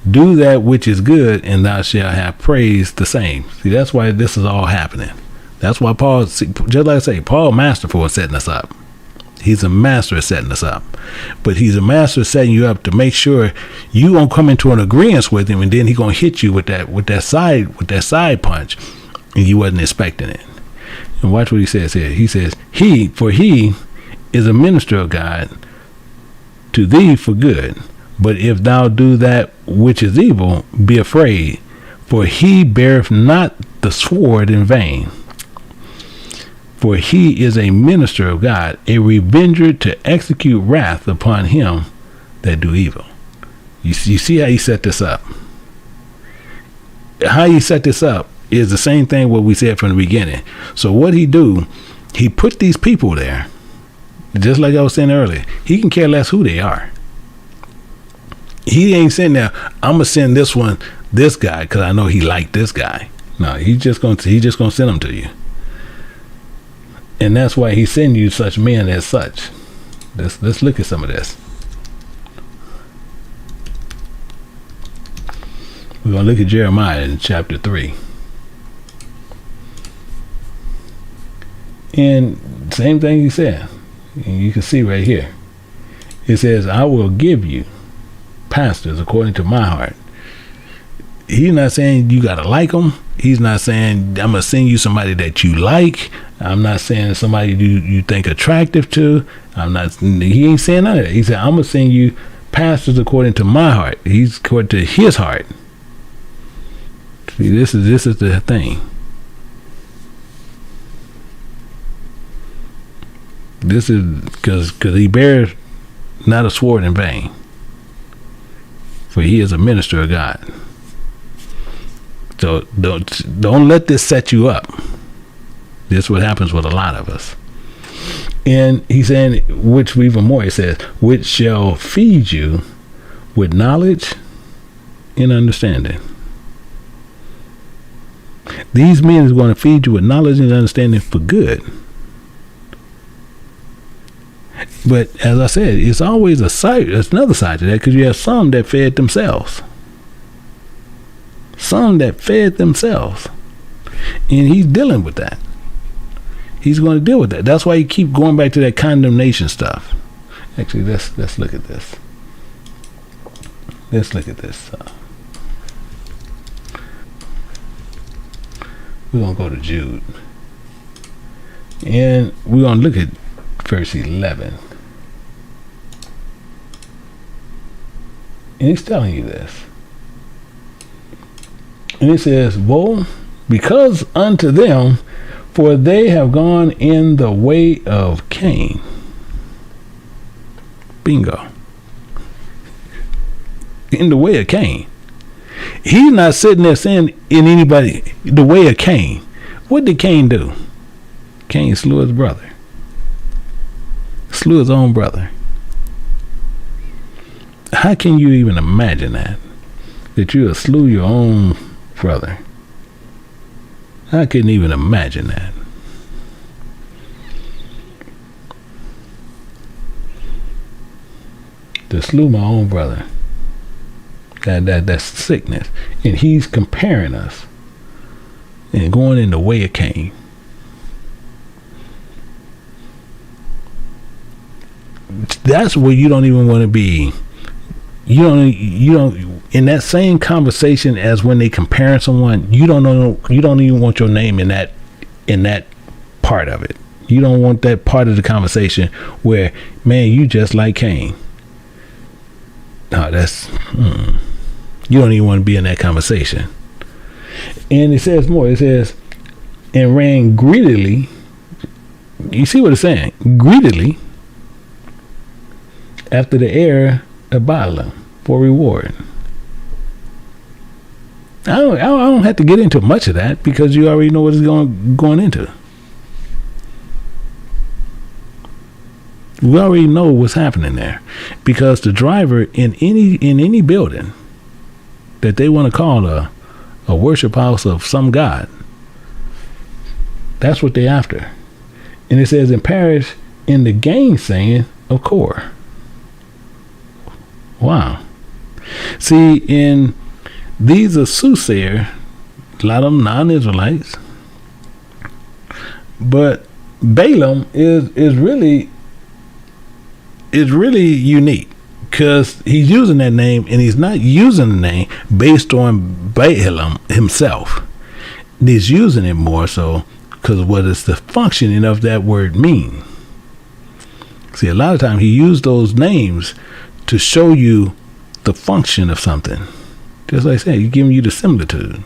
Do that which is good, and thou shalt have praise the same." See, that's why this is all happening. That's why Paul, just like I say, Paul masterful in setting us up. He's a master at setting us up, but he's a master at setting you up to make sure you won't come into an agreement with him, and then he's gonna hit you with that side punch, and you wasn't expecting it. And watch what he says here. He says, he is a minister of God to thee for good. But if thou do that which is evil, be afraid, for he beareth not the sword in vain. For he is a minister of God, a revenger to execute wrath upon him that do evil. You see how he set this up? How he set this up is the same thing what we said from the beginning. So what he do, he put these people there, just like I was saying earlier. He can care less who they are. He ain't sitting there, I'm gonna send this guy because I know he liked this guy. No, he's just gonna send them to you. And that's why he send you such men as such. Let's look at some of this. We're gonna look at Jeremiah in chapter 3. And same thing he said. And you can see right here. It says, I will give you pastors according to my heart. He's not saying you gotta like them. He's not saying I'm gonna send you somebody that you like. I'm not saying somebody you think attractive to. He ain't saying none of that. He said, I'm gonna send you pastors according to my heart. He's according to his heart. See, this is the thing. This is because he bears not a sword in vain, for he is a minister of God. So don't let this set you up. This is what happens with a lot of us. And he's saying, which even more, he says, which shall feed you with knowledge and understanding. These men is going to feed you with knowledge and understanding for good. But as I said, it's always there's another side to that, because you have some that fed themselves. Some that fed themselves. And he's dealing with that. He's going to deal with that. That's why you keep going back to that condemnation stuff. Actually, let's look at this. Let's look at this. We're going to go to Jude. And we're going to look at verse 11. And he's telling you this. And it says, woe, because unto them, for they have gone in the way of Cain. Bingo. In the way of Cain. He's not sitting there saying in anybody the way of Cain. What did Cain do? Cain slew his brother. Slew his own brother. How can you even imagine that? That you would slew your own brother? I couldn't even imagine that. To slew my own brother. That's sickness. And he's comparing us and going in the way of Cain. That's where you don't even want to be. You don't in that same conversation as when they compare someone, you don't even want your name in that part of it. You don't want that part of the conversation where, man, you just like Cain. No, that's you don't even want to be in that conversation. And it says more. It says, and ran greedily. You see what it's saying? Greedily after the heir of Balaam for reward. I don't have to get into much of that, because you already know what it's going into. We already know what's happening there, because the driver in any building that they want to call a worship house of some god, that's what they're after. And it says, and perish in the gainsaying of Kor. Wow. See, these are soothsayer, a lot of them non-Israelites, but Balaam is really unique, because he's using that name, and he's not using the name based on Balaam himself. He's using it more so because of what is the functioning of that word mean. See, a lot of times he used those names to show you the function of something. Just like I said, he's giving you the similitude.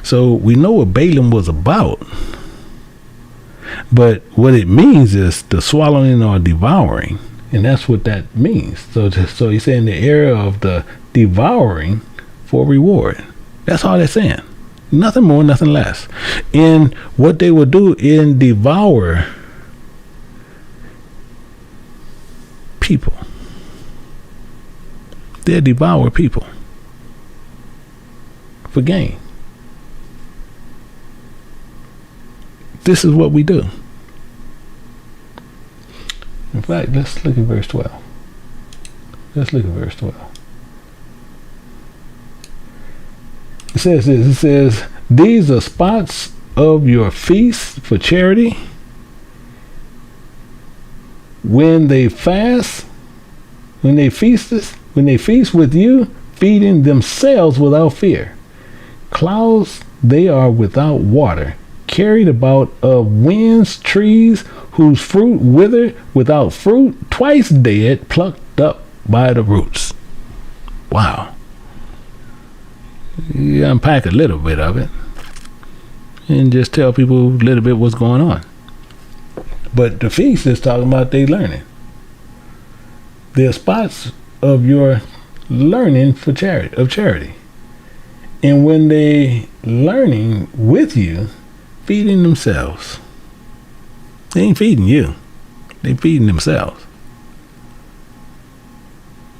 So we know what Balaam was about, but what it means is the swallowing or devouring. And that's what that means. So he's saying the area of the devouring for reward. That's all they're saying. Nothing more, nothing less. And what they will do in devour people. They'll devour people for gain. This is what we do. In fact, let's look at verse 12. Let's look at verse 12. It says this. It says, these are spots of your feasts for charity. When they fast, when they feast with you, feeding themselves without fear. Clouds they are without water, carried about of winds, trees whose fruit wither, without fruit, twice dead, plucked up by the roots. Wow. You unpack a little bit of it and just tell people a little bit what's going on. But the feast is talking about they learning. They're spots of your learning for charity. And when they learning with you, feeding themselves. They ain't feeding you. They feeding themselves.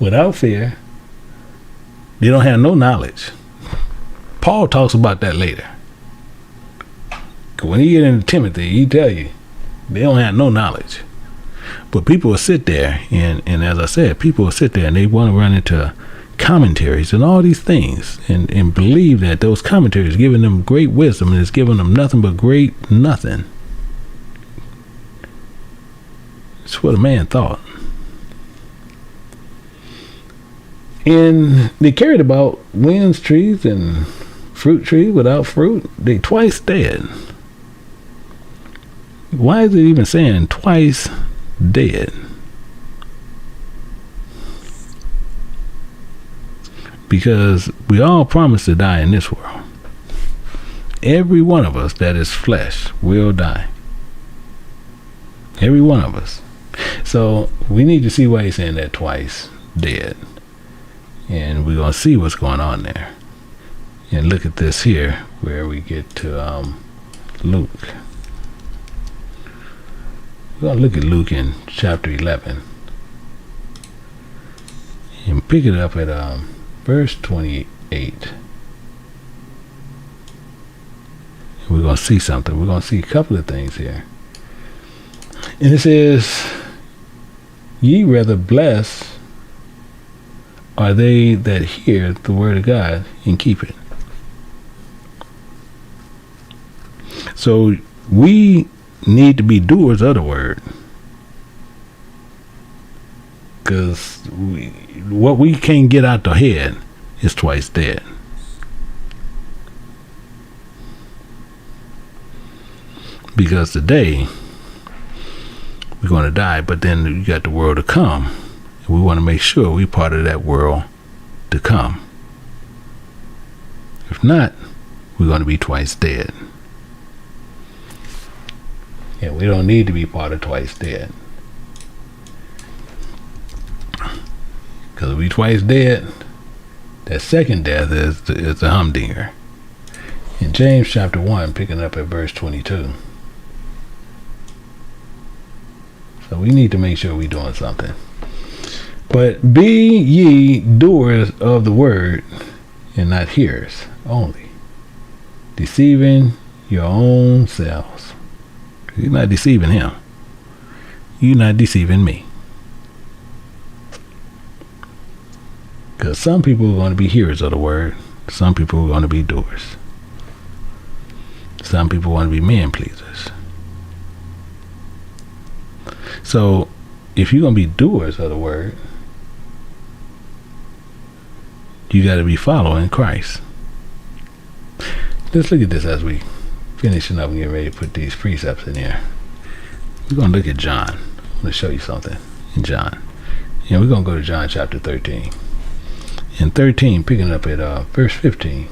Without fear. They don't have no knowledge. Paul talks about that later. When he get into Timothy, he tell you, they don't have no knowledge. But people will sit there, and as I said, people will sit there and they want to run into commentaries and all these things and believe that those commentaries giving them great wisdom and it's giving them nothing but great nothing. It's what a man thought. And they carried about winds, trees, and fruit trees without fruit. They twice dead. Why is it even saying twice dead? Because we all promise to die in this world. Every one of us that is flesh will die. Every one of us. So we need to see why he's saying that twice dead. And we're going to see what's going on there. And look at this here where we get to Luke. We're going to look at Luke in chapter 11. And pick it up at verse 28. We're going to see something. We're going to see a couple of things here. And it says, ye rather blessed are they that hear the word of God and keep it. So we need to be doers of the word. Because what we can't get out the head is twice dead. Because today we're going to die, but then you got the world to come. And we want to make sure we're part of that world to come. If not, we're going to be twice dead. And we don't need to be part of twice dead. Because if we twice dead, that second death is the humdinger. In James chapter 1, picking up at verse 22. So we need to make sure we're doing something. But be ye doers of the word, and not hearers only, deceiving your own selves. You're not deceiving him. You're not deceiving me. Because some people are going to be hearers of the word. Some people are going to be doers. Some people want to be man pleasers. So if you're going to be doers of the word, you got to be following Christ. Let's look at this as we finishing up and get ready to put these precepts in here. We're going to look at John. I'm going to show you something in John. And we're going to go to John chapter 13. In 13, picking up at verse 15.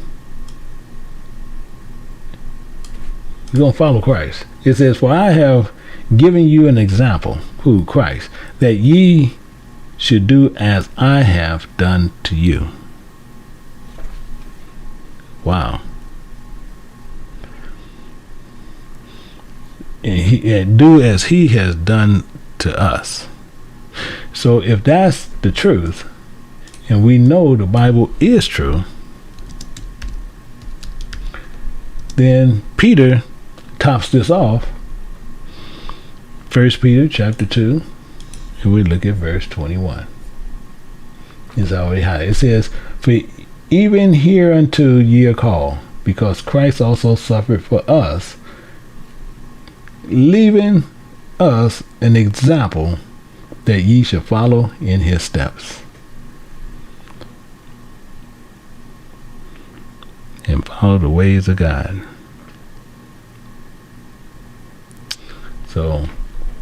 We're going to follow Christ. It says, for I have given you an example, who? Christ, that ye should do as I have done to you. Wow. And do as he has done to us. So if that's the truth, and we know the Bible is true, then Peter tops this off. 1 Peter chapter 2, and we look at verse 21. It's already high. It says, for even hereunto ye are called, because Christ also suffered for us, leaving us an example that ye shall follow in his steps. And follow the ways of God. So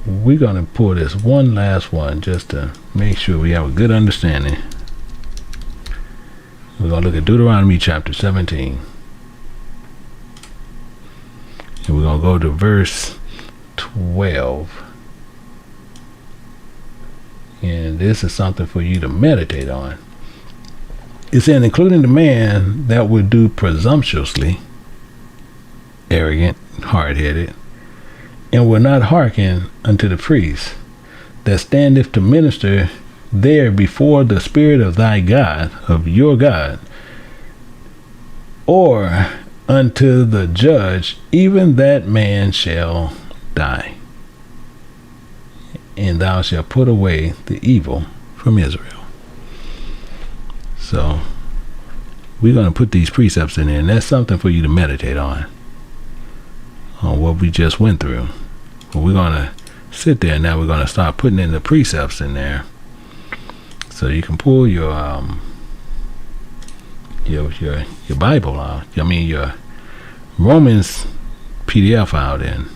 we're going to pull this one last one just to make sure we have a good understanding. We're going to look at Deuteronomy chapter 17. And we're going to go to verse 12. And this is something for you to meditate on. It said, including the man that would do presumptuously, arrogant, hard-headed, and will not hearken unto the priest that standeth to minister there before the Spirit of thy God, of your God, or unto the judge, even that man shall die. And thou shalt put away the evil from Israel. So we're going to put these precepts in there, and that's something for you to meditate on what we just went through. But we're going to sit there, and now we're going to start putting in the precepts in there. So you can pull your Bible out. I mean your Romans PDF out in,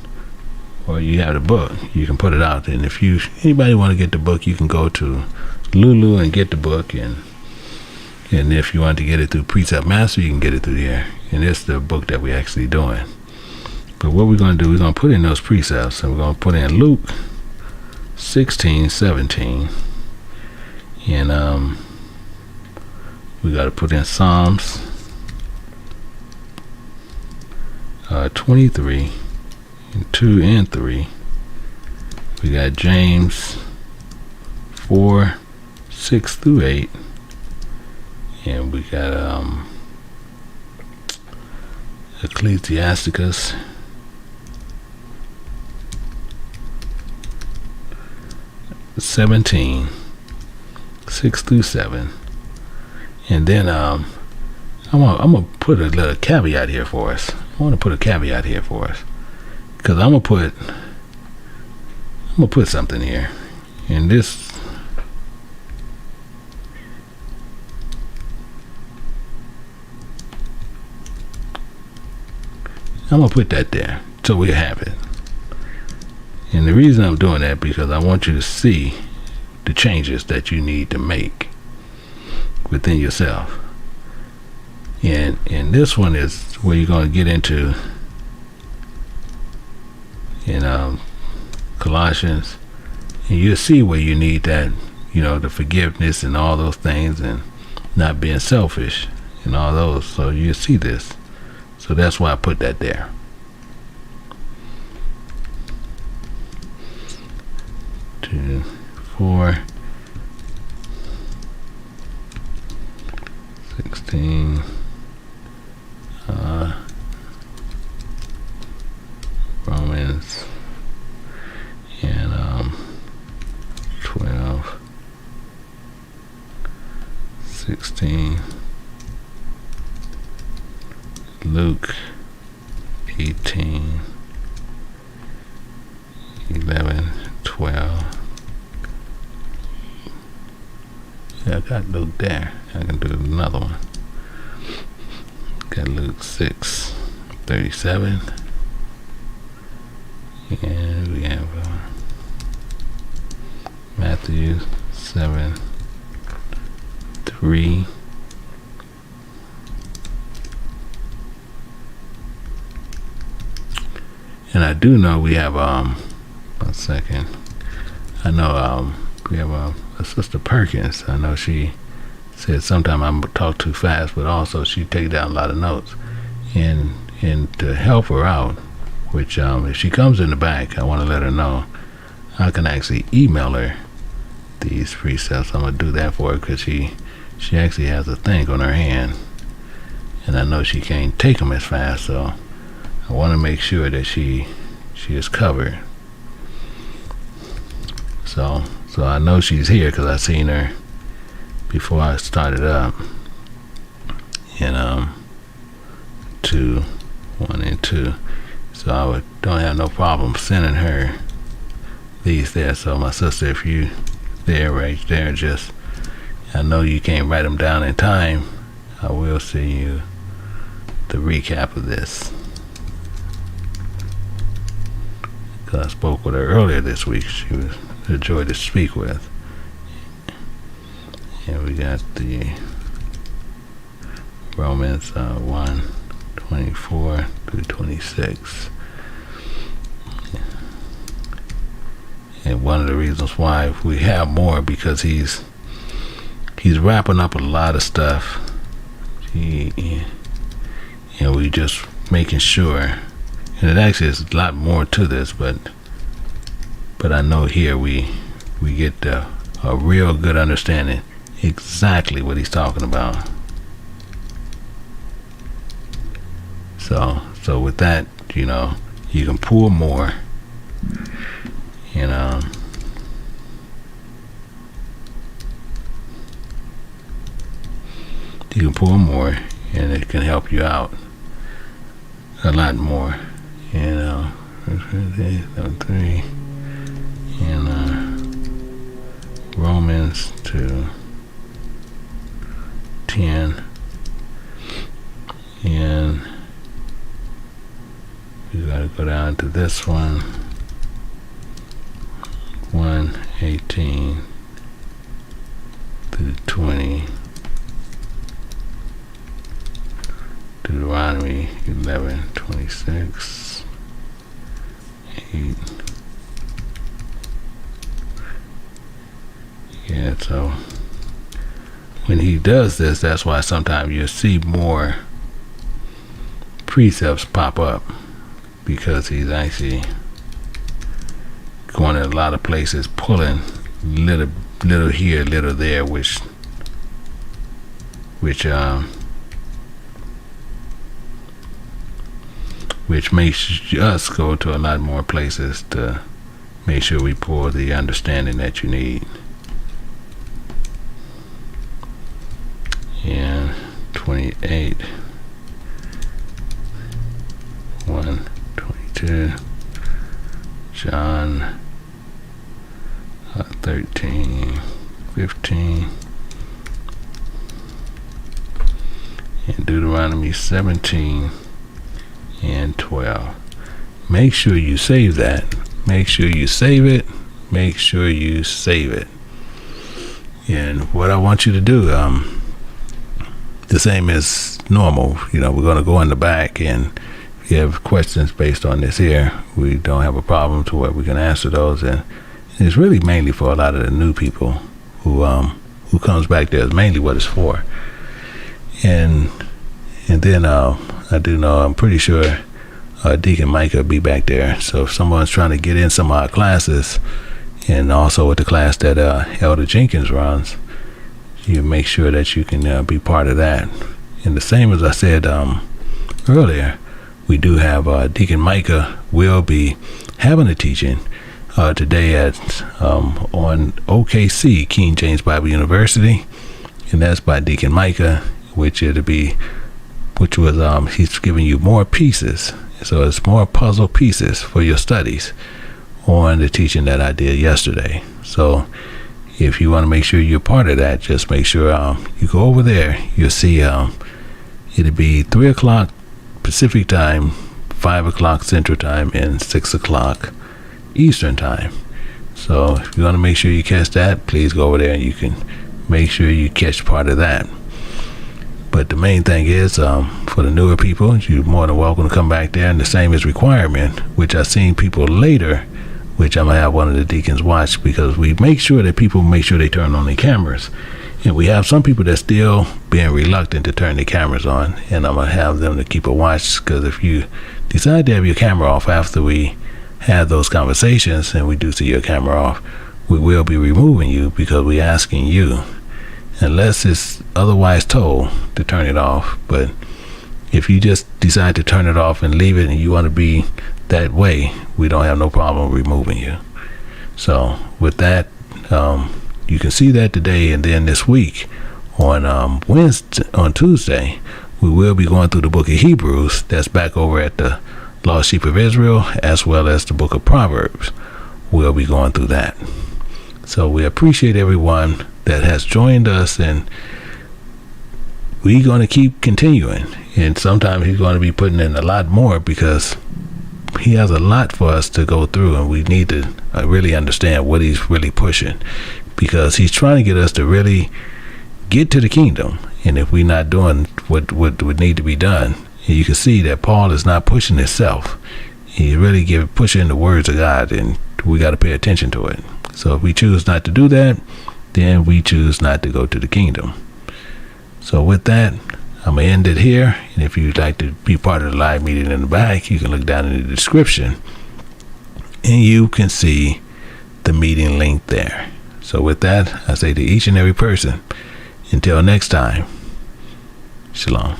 or you have the book. You can put it out. And if anybody want to get the book, you can go to Lulu and get the book. And if you want to get it through Precept Master, you can get it through there. And it's the book that we're actually doing. But what we're going to do, we're going to put in those precepts, and we're going to put in Luke 16:17. And we got to put in Psalms 23, 2 and 3. We got James 4, 6 through 8. And we got Ecclesiasticus 17, 6 through 7. And then I'm gonna put a little caveat here for us. I want to put a caveat here for us, because I'm gonna put something here. And this, I'm gonna put that there so we have it. And the reason I'm doing that, because I want you to see the changes that you need to make within yourself. And this one is where you're going to get into in Colossians, and you'll see where you need that, the forgiveness and all those things, and not being selfish and all those. So you'll see this. So that's why I put that there. Two, 4, 16, Romans, and 12, 16, Luke 18, 11, 12. Yeah, I got Luke there. I can do another one. Got Luke 6, 37. And we have Matthew 7, 3. And I do know we have, 1 second. I know we have a Sister Perkins. I know she said sometime I'm talk too fast, but also she take down a lot of notes. And to help her out, which if she comes in the back, I want to let her know I can actually email her these precepts. I'm gonna do that for her, because she actually has a thing on her hand, and I know she can't take them as fast. So I want to make sure that she is covered. So I know she's here, because I seen her before I started up. And 1 and 2. So I don't have no problem sending her these there. So my sister, if you there, right there. Just, I know you can't write them down in time. I will send you the recap of this. Because I spoke with her earlier this week. She was a joy to speak with. And we got the Romans 1:24 through 26. And one of the reasons why we have more, because he's wrapping up a lot of stuff. And we just making sure, and it actually is a lot more to this, but I know here we get a real good understanding exactly what he's talking about. So with that, you can pull more, you can pull more, and it can help you out a lot more. 3 and Romans 2:10, and we gotta go down to this one, 1:18 through 20. Deuteronomy 11:26, 8. Yeah, so when he does this, that's why sometimes you'll see more precepts pop up, because he's actually going in a lot of places, pulling little here, little there, which makes us go to a lot more places to make sure we pull the understanding that you need. And 28, 1:22, John 13:15, and Deuteronomy 17 and 12. Make sure you save that. Make sure you save it. Make sure you save it. And what I want you to do, the same as normal, we're going to go in the back, and if you have questions based on this here, we don't have a problem to where we can answer those. And it's really mainly for a lot of the new people who comes back there. Is mainly what it's for. And then I do know, I'm pretty sure Deacon Micah will be back there. So if someone's trying to get in some of our classes, and also with the class that Elder Jenkins runs, you make sure that you can be part of that. And the same as I said earlier, we do have Deacon Micah will be having a teaching today at on OKC, King James Bible University, and that's by Deacon Micah, which was he's giving you more pieces. So it's more puzzle pieces for your studies on the teaching that I did yesterday. So if you want to make sure you're part of that, just make sure you go over there. You'll see it'll be 3 o'clock Pacific time, 5 o'clock Central time, and 6 o'clock Eastern time. So if you want to make sure you catch that, please go over there and you can make sure you catch part of that. But the main thing is, for the newer people, you're more than welcome to come back there. And the same is requirement, which I've seen people later, which I'm going to have one of the deacons watch, because we make sure that people make sure they turn on their cameras. And we have some people that still being reluctant to turn their cameras on. And I'm going to have them to keep a watch, because if you decide to have your camera off after we have those conversations and we do see your camera off, we will be removing you, because we're asking you, unless it's otherwise told, to turn it off. But if you just decide to turn it off and leave it, and you want to be that way, we don't have no problem removing you. So with that, you can see that today. And then this week on Tuesday, we will be going through the book of Hebrews. That's back over at the Lost Sheep of Israel, as well as the book of Proverbs. We'll be going through that. So we appreciate everyone that has joined us, and we're going to keep continuing. And sometimes he's going to be putting in a lot more, because he has a lot for us to go through, and we need to really understand what he's really pushing, because he's trying to get us to really get to the kingdom. And if we're not doing what would need to be done, you can see that Paul is not pushing himself. He's really pushing the words of God, and we got to pay attention to it. So if we choose not to do that, then we choose not to go to the kingdom. So with that, I'm going to end it here. And if you'd like to be part of the live meeting in the back, you can look down in the description, and you can see the meeting link there. So with that, I say to each and every person, until next time, shalom.